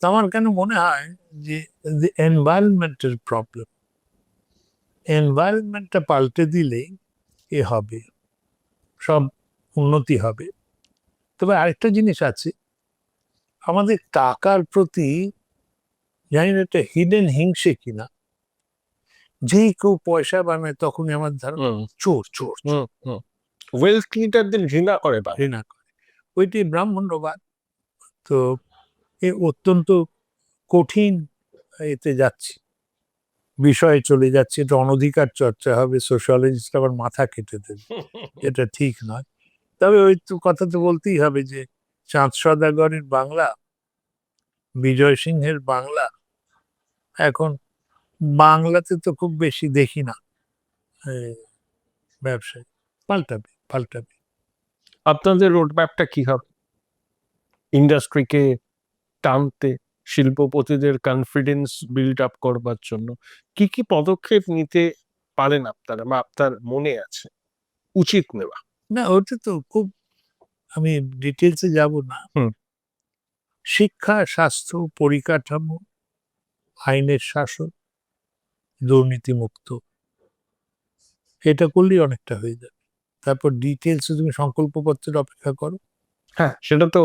তো আমার কেন মনে হয় যে এনভায়রনমেন্টের প্রবলেম, এনভায়রনমেন্টটা পাল্টে দিলেই এ হবে, সব উন্নতি হবে। তবে আরেকটা জিনিস আছে, আমাদের টাকার প্রতি, জানি না এটা হিডেন হিংসে কিনা, যেই কেউ পয়সা বানায় তখনই আমার ধারণা হুম। চোর চোর চোর, হুম। হুম। ওয়েলথ লিডারদের ঘৃণা করে বা ঘৃণা করে। ওইটি ব্রাহ্মণ্যবাদ। তো এ অত্যন্ত কঠিন এতে যাচ্ছি, বিষয়ে চলে যাচ্ছে, এটা অনধিকার চর্চা হবে, সোশ্যালজিস্ট আবার মাথা কেটে দেবে, এটা ঠিক নয়। তবে ওই তো কথা তো বলতেই হবে যে চাঁদ সওদাগরের বাংলা, বিজয় সিংহের বাংলা, এখন বাংলাতে তো খুব বেশি দেখি না ব্যবসায়। পাল্টাবে পাল্টাবে। আপনাদের রোডম্যাপটা কি হবে ইন্ডাস্ট্রিকে টানতে, শিল্পপতিদের কনফিডেন্স বিল্ড আপ করবার জন্য? কি কি পদক্ষেপ নিতে পারেন আপনারা বা আপনার মনে আছে উচিত নেওয়া? না, ওটা তো খুব, আমি ডিটেলসে যাব না। হুম। শিক্ষা, স্বাস্থ্য, পরিকাঠামো, আইনের শাসন, দুর্নীতিমুক্ত, এটা করলেই অনেকটা হয়ে যাবে। তারপর ডিটেলসে তুমি সংকল্পপত্রের অপেক্ষা করো। হ্যাঁ, সেটা তো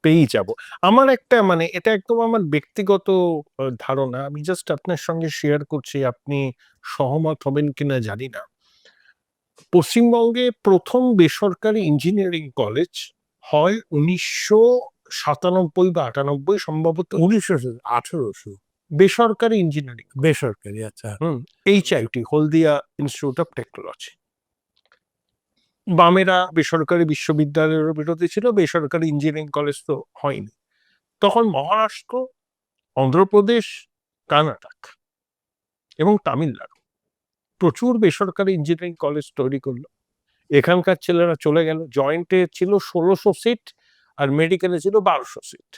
পেয়েই যাব। আমার একটা, মানে এটা একদম আমার ব্যক্তিগত ধারণা, আমি জাস্ট আপনার সঙ্গে শেয়ার করছি, আপনি সহমত হবেন কিনা জানি না। পশ্চিমবঙ্গে প্রথম বেসরকারি ইঞ্জিনিয়ারিং কলেজ হয় 1997 বা 98 সম্ভবত, 1818 বেসরকারি ইঞ্জিনিয়ারিং, বেসরকারি, আচ্ছা। HIT, Haldia institute of technology. বামেরা বেসরকারি বিশ্ববিদ্যালয়ের বিরোধী ছিল, বেসরকারি ইঞ্জিনিয়ারিং কলেজ তো হয়নি। তখন মহারাষ্ট্র, অন্ধ্রপ্রদেশ, কর্ণাটক এবং তামিলনাড়ু প্রচুর বেসরকারি ইঞ্জিনিয়ারিং কলেজ তৈরি করলো। এখানকার ছেলেরা চলে গেল। জয়েন্টে ছিল 1600 সিট আর মেডিকেলে ছিল 1200 সিট।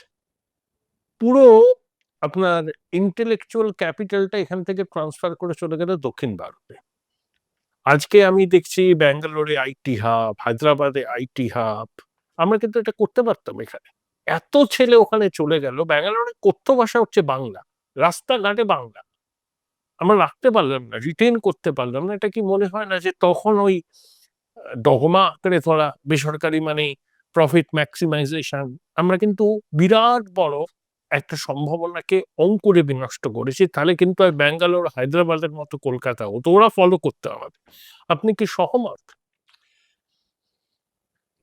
পুরো আপনার ইন্টেলেকচুয়াল ক্যাপিটালটা এখান থেকে ট্রান্সফার করে চলে গেল দক্ষিণ ভারতে। আজকে আমি দেখছি ব্যাঙ্গালোরে আইটি হাব, হায়দ্রাবাদে আইটি হাব। আমরা কিন্তু এটা করতে পারতাম এখানে। এত ছেলে ওখানে চলে গেল। ব্যাঙ্গালোরে কথ্য ভাষা হচ্ছে বাংলা, রাস্তাঘাটে বাংলা। আমরা রাখতে পারলাম না, রিটেন করতে পারলাম না। এটা কি মনে হয় না যে তখন ওই ডগমা আঁকড়ে ধরা, বেসরকারি মানে প্রফিট ম্যাক্সিমাইজেশন, আমরা কিন্তু বিরাট বড় একটা সম্ভাবনাকে অঙ্কুরে বিনষ্ট করেছি। তাহলে কিন্তু আর ব্যাঙ্গালোর, হায়দ্রাবাদের মতো কলকাতা হতো, ওরা ফলো করতে হবে। আপনি কি সহমত?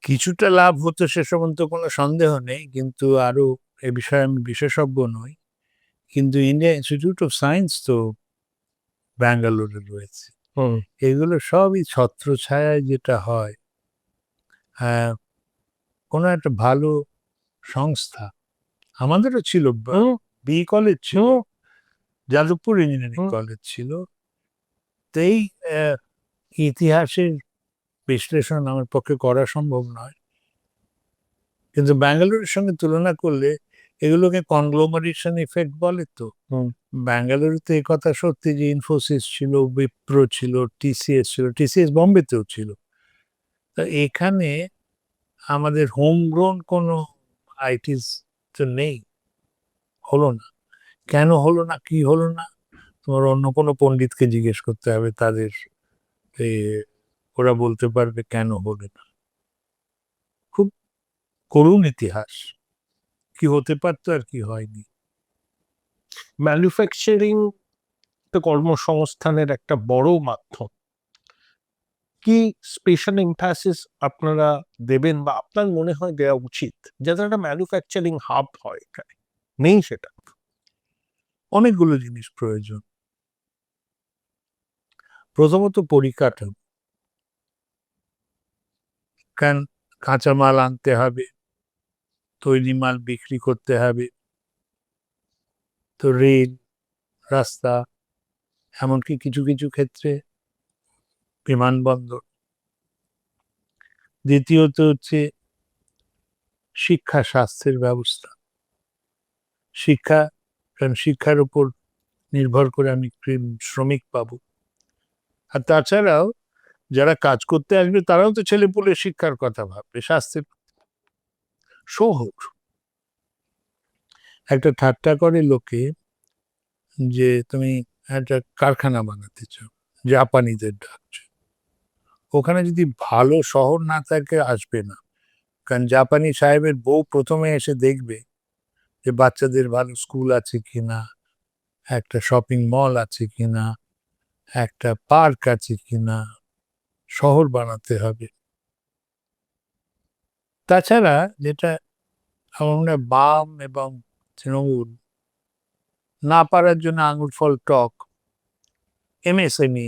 কিছুটা লাভ হতো সে সম্বন্ধে কোনো সন্দেহ নেই, কিন্তু আরো এ বিষয়ে আমি বিশেষজ্ঞ নই। কিন্তু ইন্ডিয়া ইনস্টিটিউট অফ সায়েন্স তো ব্যাঙ্গালোরে রয়েছে। হুম এগুলো সবই ছত্রছায়ায় যেটা হয়, হ্যাঁ, কোনো একটা ভালো সংস্থা আমাদেরও ছিল। হুম বি কলেজ ছিল, হুম যাদবপুর ইঞ্জিনিয়ারিং হুম। কলেজ ছিল। তো এই ইতিহাসের বিশ্লেষণ আমার পক্ষে করা সম্ভব নয়, কিন্তু ব্যাঙ্গালোরের সঙ্গে তুলনা করলে এগুলোকে কনগ্লোমারেশন ইফেক্ট বলে তো। হুম। ব্যাঙ্গালোরে তো এই কথা সত্যি যে ইনফোসিস ছিল, উইপ্রো ছিল, টিসিএস ছিল, টিসিএস বম্বেতেও ছিল। তা এখানে আমাদের হোমগ্রোন কোনো আইটিস তো নেই, হলো না। কেন হলো না, কি হলো না, তোমার অন্য কোনো পণ্ডিতকে জিজ্ঞেস করতে হবে। তাদের এ, ওরা বলতে পারবে কেন হলো না। খুব করুণ ইতিহাস, কি হতে পারতো আর কি হয়নি। ম্যানুফ্যাকচারিং তো কর্মসংস্থানের একটা বড় মাধ্যম। কি স্পেশাল এমফাসিস আপনারা দেবেন বা আপনার মনে হয় দেওয়া উচিত, যাতে একটা ম্যানুফ্যাকচারিং হাব হয় এখানে? নেই সেটা। অনেকগুলো জিনিস প্রয়োজন। প্রথমত পরিকাঠামো, কারণ কাঁচামাল আনতে হবে, তৈরি মাল বিক্রি করতে হবে, তো রেল, রাস্তা, এমনকি কিছু কিছু ক্ষেত্রে বিমানবন্দর। দ্বিতীয়ত হচ্ছে শিক্ষা স্বাস্থ্যের ব্যবস্থা। শিক্ষা, কারণ শিক্ষার উপর নির্ভর করে আমি শ্রমিক পাবো। আর তাছাড়াও যারা কাজ করতে আসবে তারাও তো ছেলেপুলের শিক্ষার কথা ভাববে, স্বাস্থ্যের। শহর, একটা ঠাট্টা করে লোকে যে তুমি একটা কারখানা বানাতে চাও, জাপানিদের ডাকছে। ওখানে যদি ভালো শহর না থাকে আসবে না, কারণ জাপানি সাহেবের বউ প্রথমে এসে দেখবে যে বাচ্চাদের ভালো স্কুল আছে কিনা, একটা শপিং মল আছে কিনা, একটা পার্ক আছে কিনা। শহর বানাতে হবে। তাছাড়া যেটা আমরা বাম এবং তৃণমূল না পারার জন্য আঙুর ফল টক, এমএসএমই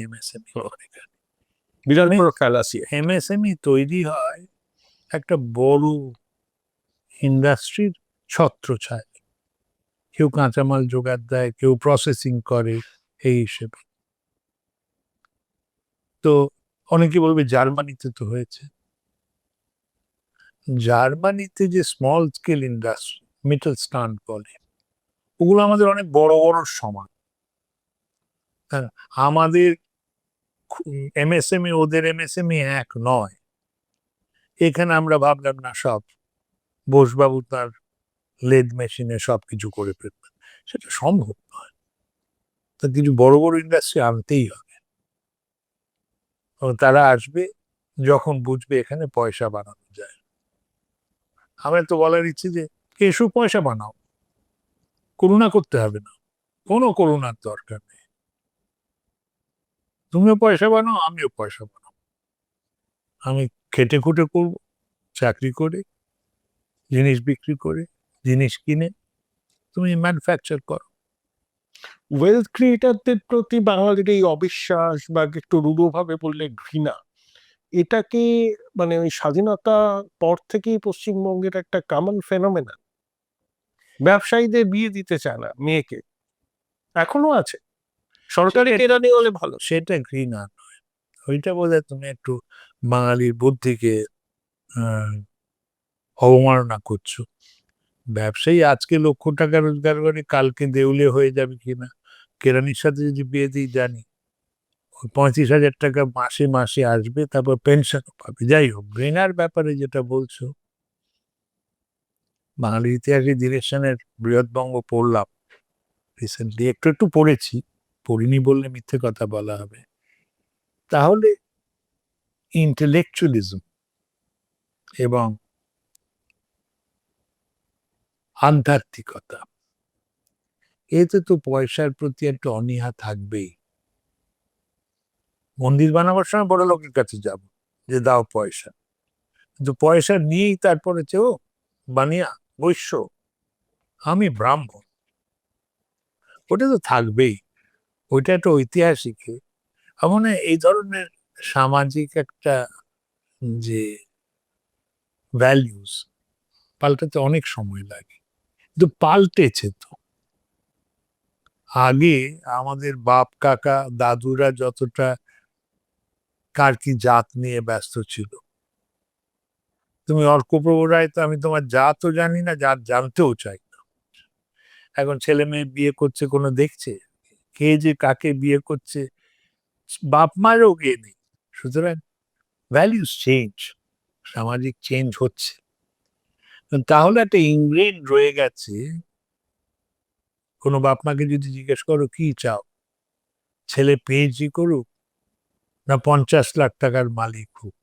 বিরাট বড় ফ্যালাসি। এমএসএমই তৈরি হয় একটা বড় ইন্ডাস্ট্রির ছত্রছায়া। কেউ কাঁচামাল জোগাড় দেয়, কেউ প্রসেসিং করে, এই হিসেবে। তো অনেকে বলবে জার্মানিতে তো হয়েছে। জার্মানিতে যে small scale industry, middle stand বলে, ওগুলো আমাদের অনেক বড় বড় সমান। হ্যাঁ, আমাদের এমএসএমই ওদের এমএসএমই এক নয়। এখানে আমরা ভাবলাম না সব বোসবাবু তার লেদ মেশিনে সবকিছু করে ফেলবেন, সেটা সম্ভব নয়। তা কিছু বড় বড় ইন্ডাস্ট্রি আনতেই হবে, এবং তারা আসবে যখন বুঝবে এখানে পয়সা বানানো যায়। আমার তো বলার ইচ্ছে যে এসো পয়সা বানাও, করুণা করতে হবে না, কোনো করুণার দরকার নেই। তুমিও পয়সা বানাও, আমিও পয়সা বানাও। আমি খেটে খুটে করবো, চাকরি করে, জিনিস বিক্রি করে, জিনিস কিনে তুমি ম্যানুফ্যাকচার করো। ওয়েলথ ক্রিয়েটারদের প্রতি বাঙালির এই অবিশ্বাস বা একটু রূঢ়ভাবে বললে ঘৃণা, এটা কি মানে ওই স্বাধীনতা পর থেকেই পশ্চিমবঙ্গের একটা কমন ফেনোমেনা? ব্যবসায়ীদের বিয়ে দিতে চায় না মেয়েকে, এখনো আছে। সরকারি সেটা- কেরানি হলে ভালো। সেটা ঘৃণা নয়, ওইটা বোধহয় তুমি একটু বাঙালির বুদ্ধিকে আহ, অবমাননা করছো। ব্যবসায়ী আজকে লক্ষ টাকা রোজগার করে কালকে দেউলে হয়ে যাবে কিনা, কেরানির সাথে যদি বিয়ে দিই জানি ওই 35,000 টাকা মাসে মাসে আসবে, তারপর পেনশনও পাবে। যাই হোক, ঘৃণার ব্যাপারে যেটা বলছো, বাঙালির ইতিহাসে ধীরের সেনের বৃহৎবঙ্গ পড়লাম রিসেন্টলি, একটু একটু পড়েছি, পড়িনি বললে মিথ্যে কথা বলা হবে। তাহলে ইন্টেলেকচুয়ালিজম এবং আধ্যাত্মিকতা, এতে তো পয়সার প্রতি একটা অনীহা থাকবেই। মন্দির বানাবার সময় বড় লোকের কাছে যাব, যে দাও পয়সা, কিন্তু পয়সা নিয়েই তারপরে ও বানিয়া বৈশ্য, আমি ব্রাহ্মণ, ওটা তো থাকবেই। ওইটা একটা ঐতিহাসিক এমন এই ধরনের সামাজিক একটা যে ভ্যালিউস পাল্টাতে অনেক সময় লাগে, কিন্তু পাল্টেছে তো। আগে আমাদের বাপ কাকা দাদুরা যতটা কার কি জাত নিয়ে ব্যস্ত ছিল, তুমি অর্কপ্রভু রায় তো আমি তোমার জাতও জানি না, জাত জানতেও চাই না। এখন ছেলে মেয়ে বিয়ে করছে, কোনো দেখছে কে যে কাকে বিয়ে করছে, বাপ মারও কে নেই। সুতরাং ভ্যালিউস চেঞ্জ, সামাজিক চেঞ্জ হচ্ছে। তাহলে একটা ইনগ্রেন রয়ে গেছে, কোনো বাপ মাকে যদি জিজ্ঞেস করো কি চাও, ছেলে পিএইচডি করুক না 50 লাখ টাকার মালিক হোক,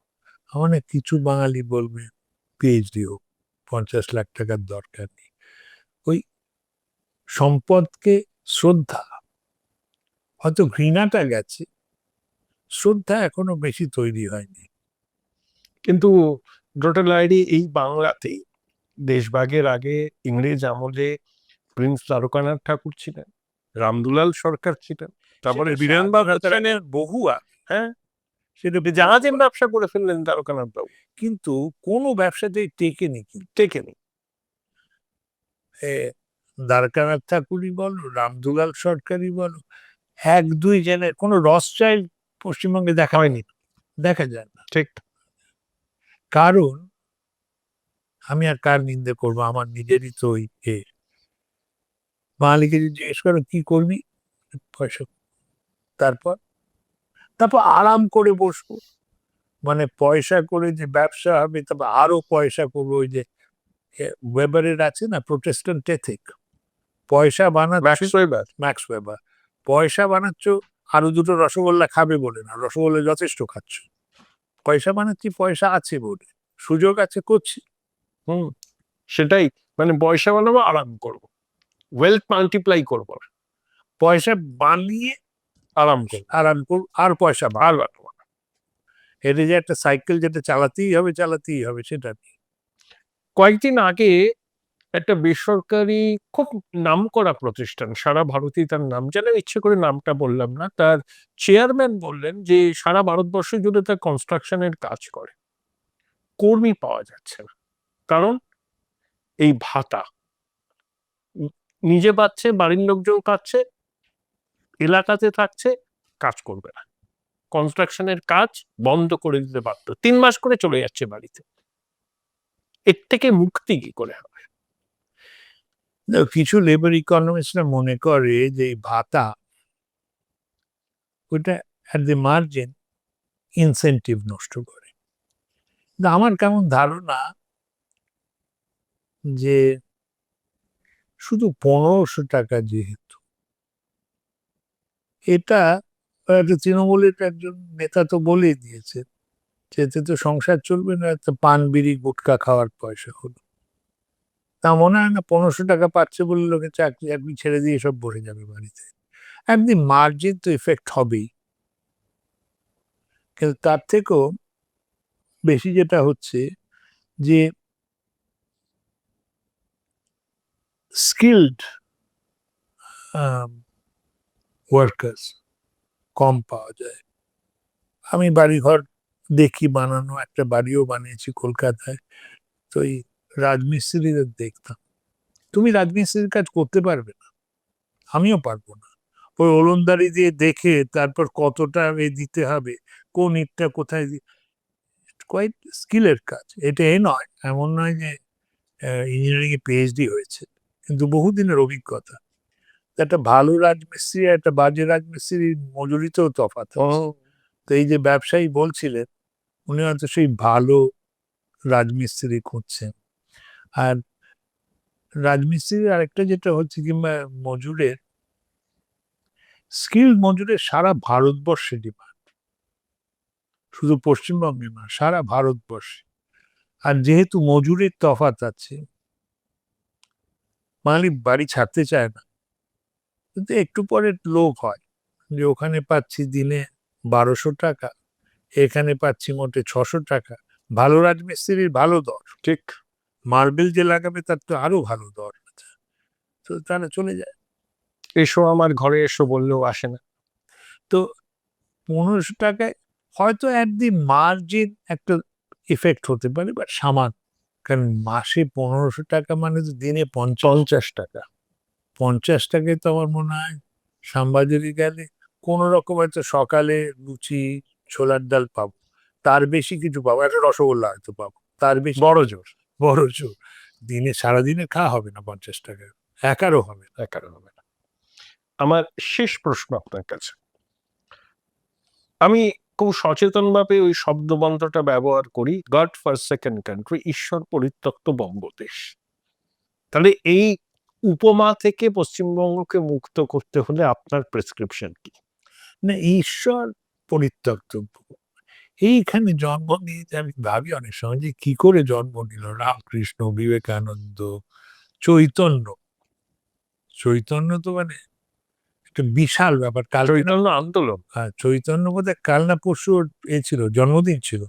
মানে কিছু বাঙালি বলবে পিএইচডি হোক, 50 লাখ টাকার দরকার নেই। ওই সম্পদকে শ্রদ্ধা, হয়তো ঘৃণাটা গেছে, শ্রদ্ধা এখনো বেশি তৈরি হয়নি। কিন্তু ডক্টর লাহিড়ী, এই বাংলাতেই দেশভাগের আগে ইংরেজ আমলে প্রিন্স দ্বারকানাথ ঠাকুর ছিলেন, রামদুলাল সরকার ছিলেন, তারপরে সেটা বীরেন বাহাদুর স্বাধীনতার সেনের, বহু আগে, হ্যাঁ, সেটা জাহাজের ব্যবসা করে ফেললেন দ্বারকানাথ বাবু, কিন্তু কোনো ব্যবসাতেই টেকেনি। কিন্তু টেকেনি। দ্বারকানাথ ঠাকুরই বলো, রামদুলাল সরকারই বলো, এক দুই জনের কোনো রসচাইল্ড পশ্চিমবঙ্গে হয়নি। দেখা যায় না। ঠিক। কারণ আমি আর কার নিন্দে করবো, আমার নিজেরই তো ওই বাঙালিকে যদি জিজ্ঞেস করো কি করবি, পয়সা, তারপর তারপর আরাম করে বসবো, মানে পয়সা করে যে ব্যবসা হবে, তারপর আরো পয়সা করবো। ওই যে ওয়েবারের আছে না প্রোটেস্ট্যান্ট এথিক, পয়সা বানাচ্ছ, ম্যাক্স ওয়েবার। ম্যাক্স ওয়েবার, পয়সা বানাচ্ছ আরো দুটো রসগোল্লা খাবে বলে না, রসগোল্লা যথেষ্ট খাচ্ছ, পয়সা বানাচ্ছি পয়সা আছে বলে, সুযোগ আছে করছি। হুম, সেটাই, মানে পয়সা বানাবো, আরাম করবো, ওয়েলথ মাল্টিপ্লাই করবো, পয়সা বানিয়ে আরাম করবো, আরাম করব, আর পয়সা আর বানাবো না। এটা যে একটা সাইকেল যেটা চালাতেই হবে চালাতেই হবে, সেটা নেই। কয়েকদিন আগে একটা বেসরকারি খুব নামকরা প্রতিষ্ঠান, সারা ভারতেই তার নাম জানে, ইচ্ছে করে নামটা বললাম না, তার চেয়ারম্যান বললেন যে সারা ভারতবর্ষ জুড়ে তার কনস্ট্রাকশনের কাজ করে, কর্মী পাওয়া যাচ্ছে না। কারণ এই ভাতা নিজে পাচ্ছে, বাড়ির লোকজন পাচ্ছে, এলাকাতে থাকছে, কাজ করবে না, কনস্ট্রাকশনের কাজ বন্ধ করে দিতে পারতো, 3 মাস করে চলে যাচ্ছে বাড়িতে। এর থেকে মুক্তি কি করে হবে? কিছু লেবার ইকোনমিস্টরা মনে করে যে এই ভাতা, ওটা অ্যাট দি মার্জিন ইনসেনটিভ নষ্ট করে। কিন্তু আমার কেমন ধারণা যে শুধু 1500 টাকা যেহেতু, এটা একটা তৃণমূলের একজন নেতা তো বলেই দিয়েছে যে এতে তো সংসার চলবে না, একটা পান বিড়ি গুটকা খাওয়ার পয়সা হলো। তা মনে হয় না 1500 টাকা পাচ্ছে বলে লোকে চাকরি চাকরি ছেড়ে দিয়ে সব বসে যাবে বাড়িতে। একদিন মার্জিন তো ইফেক্ট হবেই, কিন্তু তার থেকেও বেশি যেটা হচ্ছে যে স্কিলড ওয়ার্কার্স কম পাওয়া যায়। আমি বাড়িঘর দেখি বানানো, একটা বাড়িও বানিয়েছি কলকাতায়। তো এই রাজমিস্ত্রিদের দেখতাম, তুমি রাজমিস্ত্রির কাজ করতে পারবে না, আমিও পারবো না। ওই ওলন্দারি দিয়ে দেখে তারপর কতটা দিতে হবে, কোন ইটটা কোথায়, কোয়াইট স্কিলের কাজ। এটা নয়, এমন নয় যে ইঞ্জিনিয়ারিং এ পিএইচডি হয়েছে, কিন্তু বহুদিনের অভিজ্ঞতা। একটা ভালো রাজমিস্ত্রি আর একটা বাজে রাজমিস্ত্রির মজুরিতেও তফাৎ আছে। তো এই যে ব্যবসায়ী বলছিলেন, উনি হয়তো সেই ভালো রাজমিস্ত্রি খুঁজছেন। আর রাজমিস্ত্রির আরেকটা যেটা হচ্ছে, কিংবা মজুরের, স্কিল মজুরের সারা ভারতবর্ষে ডিমান্ড, শুধু পশ্চিমবঙ্গে না, সারা ভারতবর্ষে। আর যেহেতু মজুরির তফাৎ আছে, বাঙালি বাড়ি ছাড়তে চায় না, কিন্তু একটু পরে লোভ হয় যে ওখানে পাচ্ছি দিনে 1200 টাকা, এখানে পাচ্ছি মোটে 600 টাকা। ভালো রাজমিস্ত্রির ভালো দর, ঠিক। মার্বেল যে লাগাবে তার তো আরো ভালো দর আছে। তো তারা চলে যায়। এসো আমার ঘরে এসো বললেও আসে না। তো 1500 টাকায় হয়তো অ্যাট দি মার্জিন একটা ইফেক্ট হতে পারে, বাট সামান্য। কারণ মাসে 1500 টাকা মানে তো দিনে 50 টাকা। 50 টাকায় তো আমার মনে হয় শ্যামবাজারে গেলে কোনো রকম হয়তো সকালে লুচি ছোলার ডাল পাবো, তার বেশি কিছু পাবো, একটা রসগোল্লা হয়তো পাবো, তার বেশি বড় জোর। বড় জোর। দিনে সারাদিনে খাওয়া হবে না 50 টাকায়, একারও হবে না। একার হবে না। আমার শেষ প্রশ্ন আপনার কাছে, আমি খুব সচেতনভাবে ওই শব্দবন্ধটা ব্যবহার করি, গড ফর সেকেন্ড কান্ট্রি, ঈশ্বর পরিত্যক্ত বঙ্গদেশ। তাহলে এই উপমা থেকে পশ্চিমবঙ্গকে মুক্ত করতে হলে আপনার প্রেসক্রিপশন কি? না, ঈশ্বর পরিত্যক্ত, এইখানে জন্ম নিয়েছে। আমি ভাবি অনেক সময় যে কি করে জন্ম নিল রামকৃষ্ণ, বিবেকানন্দ, চৈতন্য। চৈতন্য তো মানে একটা বিশাল ব্যাপার। কালকে না, চৈতন্য আন্দোলন। হ্যাঁ, চৈতন্য বোধহয় কাল না পরশু ওর ছিল, জন্মদিন ছিল।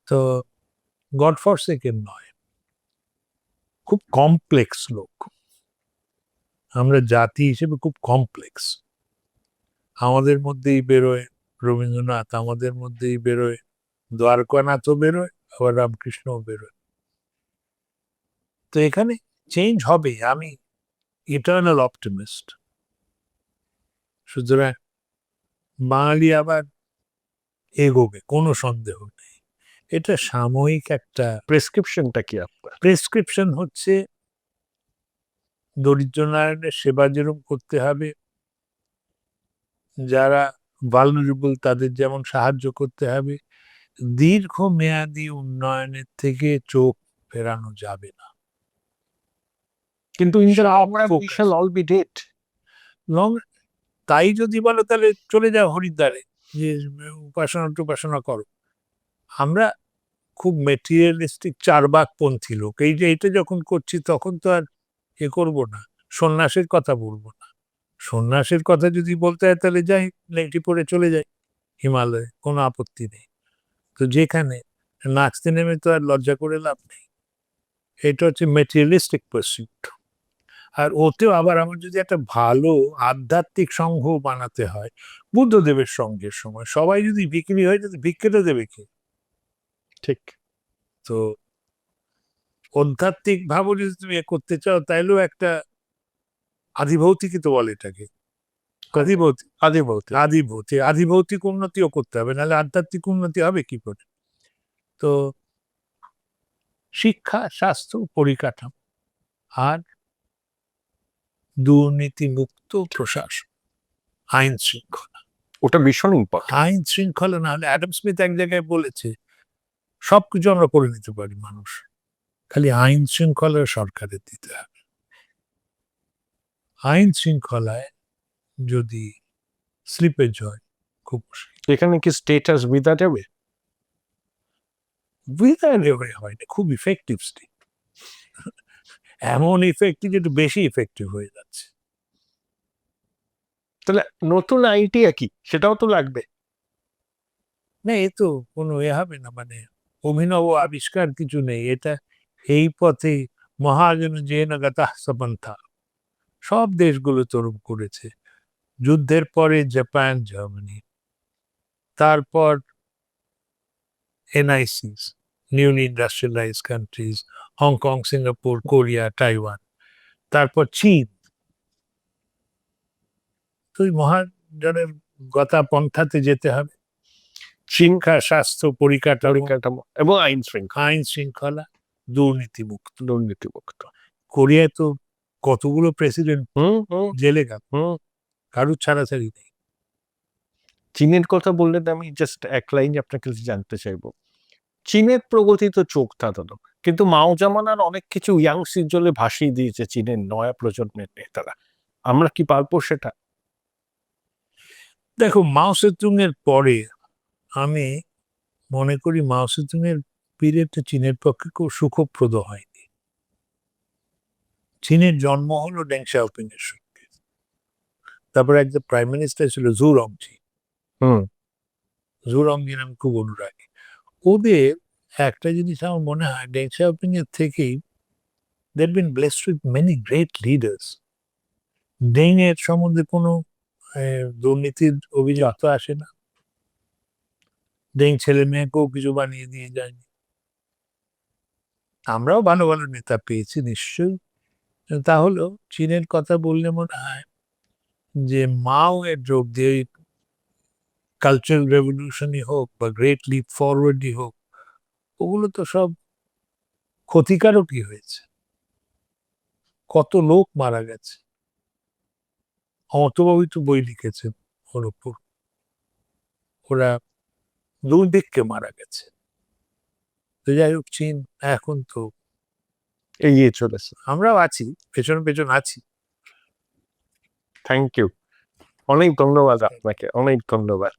তো গড ফর সেকেন্ড নয়, খুব কমপ্লেক্স লোক। আমরা জাতি হিসেবে খুব কমপ্লেক্স। আমাদের মধ্যেই বেরোয় রবীন্দ্রনাথ, আমাদের মধ্যেই বেরোয় দ্বারকানাথও বেরোয়, আবার রামকৃষ্ণও বেরোয়। তো এখানে চেঞ্জ হবে, আমি ইটার্নাল অপটিমিস্ট। সুতরাং বাঙালি আবার এগোবে, কোনো সন্দেহ নেই। এটা সাময়িক একটা প্রেসক্রিপশনটা কি আপনার? প্রেসক্রিপশন হচ্ছে, দরিদ্র নারায়ণের সেবা যেরকম করতে হবে, যারা ভালনারেবল তাদের যেমন সাহায্য করতে হবে, দীর্ঘমেয়াদী উন্নয়নের থেকে চোখ ফেরানো যাবে না। কিন্তু ইন্দিরা সব আমরা focus। We shall all be dead. Long, তাই যদি বলো তাহলে চলে যাও হরিদ্বারে, যে উপাসনা টুপাসনা করো। আমরা খুব মেটেরিয়ালিস্টিক চারবাকপন্থী লোক। এই যে এটা যখন করছি তখন তো আর করবো না, সন্ন্যাসের কথা বলবো না। সন্ন্যাসের কথা যদি বলতে হয় তাহলে যাই, লেংটি পরে চলে যাই হিমালয়ে, কোনো আপত্তি নেই। তো যেখানে নাচতে নেমে তো আর লজ্জা করে লাভ নেই। এটা হচ্ছে মেটেরিয়ালিস্টিক পারসিউট। আর ওতেও আবার আমার যদি একটা ভালো আধ্যাত্মিক সংঘ বানাতে হয়, বুদ্ধদেবের সঙ্গের সময় সবাই যদি বিক্রি হয়ে যেত, ভিক্ষেটা দেবে কে? ঠিক। তো আধ্যাত্মিক ভাবও যদি তুমি করতে চাও, তাইলেও একটা আদিভৌতিকই তো বলে এটাকে, আদিভৌতিক। আদিভৌতিক। আদিভৌতিক উন্নতিও করতে হবে, নাহলে আধ্যাত্মিক উন্নতি হবে কি করে? তো শিক্ষা, স্বাস্থ্য, পরিকাঠামো, আর দুর্নীতি মুক্ত প্রশাসন, আইন শৃঙ্খলা। ওটা ভীষণ ইম্পর্টেন্ট। আইন শৃঙ্খলা না হলে, অ্যাডাম স্মিথ এক জায়গায় বলেছে, সবকিছু আমরা করে নিতে পারি মানুষ, খালি আইন শৃঙ্খলা সরকারের দিতে হবে। আইন শৃঙ্খলায় যদি স্লিপেজ হয়, খুব এখানে কি স্টেটাস বিদা যাবে? হয় না, খুব ইফেক্টিভ স্টেট, এমন ইফেক্টিভ যেটা বেশি ইফেক্টিভ হয়ে যাচ্ছে। তাহলে নতুন আইডিয়া কি, সেটাও তো লাগবে। না, এ তো কোনো হবে না, মানে অভিনব আবিষ্কার কিছু নেই। এটা এই পথে মহাজন জেন গতাহ সপন্থা, সব দেশগুলো তরুপ করেছে। যুদ্ধের পরে জাপান, জার্মানি, তারপর NICs, newly industrialize countries, Hong Kong, Singapore, Korea, Taiwan, তারপর চীন। তো ওই মহাজনের গতা পন্থাতে যেতে হবে। শিক্ষা, স্বাস্থ্য, পরিকাঠামো, পরিকাঠামো এবং আইন শৃঙ্খলা, আইন শৃঙ্খলা, দুর্নীতিমুক্ত। দুর্নীতিমুক্ত। কোরিয়ায় তো কতগুলো প্রেসিডেন্ট হুম হুম জেলে গেল, হুম। কারুর ছাড়াছাড়ি নেই। চীনের কথা বললেন, আমি জাস্ট এক লাইন আপনাকে জানতে চাইবো, চীনের প্রগতি তো চোখ ধাঁধানো, কিন্তু মাও জামানার অনেক কিছু ইয়াংসি জলে ভাসিয়ে দিয়েছে চীনের নয়া প্রজন্মের নেতারা। আমরা কি পারবো সেটা? দেখো, মাও সেতুং এর পরে আমি মনে করি মাও সেতুং এর পিরিয়ডটা চীনের পক্ষে খুব সুখপ্রদ হয়নি। চীনের জন্ম হলো ডেং শাওপিং এর সঙ্গে, তারপর একজন প্রাইম মিনিস্টার ছিল জু রংজি। হুম। জু রংজির আমি খুব অনুরাগী। ওদের একটা জিনিস আমার মনে হয়, ডেং শাওপিং এর থেকেই they've been blessed with many great leaders. ডেং এর সম্বন্ধে কোনো দুর্নীতির অভিযোগ তো আসে না। ডেং ছেলে মেয়েকেও কিছু বানিয়ে দিয়ে যায়নি। আমরাও ভালো ভালো নেতা পেয়েছি নিশ্চয়ই। তাহলেও চীনের কথা বললে মনে হয় যে মাও এর যোগ দিয়ে কালচারাল রেভলিউশনই হোক বা গ্রেট লিপ ফরওয়ার্ডই হোক, ওগুলো তো সব ক্ষতিকারকই হয়েছে। কত লোক মারা গেছে। অমর্ত্যবাবু তো বই লিখেছেন ওর ওপর, ওরা দুর্ভিক্ষে মারা গেছে। তো যাই হোক, চীন এখন তো এগিয়ে চলেছে। আমরাও আছি, পেছন পেছন আছি। থ্যাংক ইউ, অনেক ধন্যবাদ আপনাকে, অনেক ধন্যবাদ।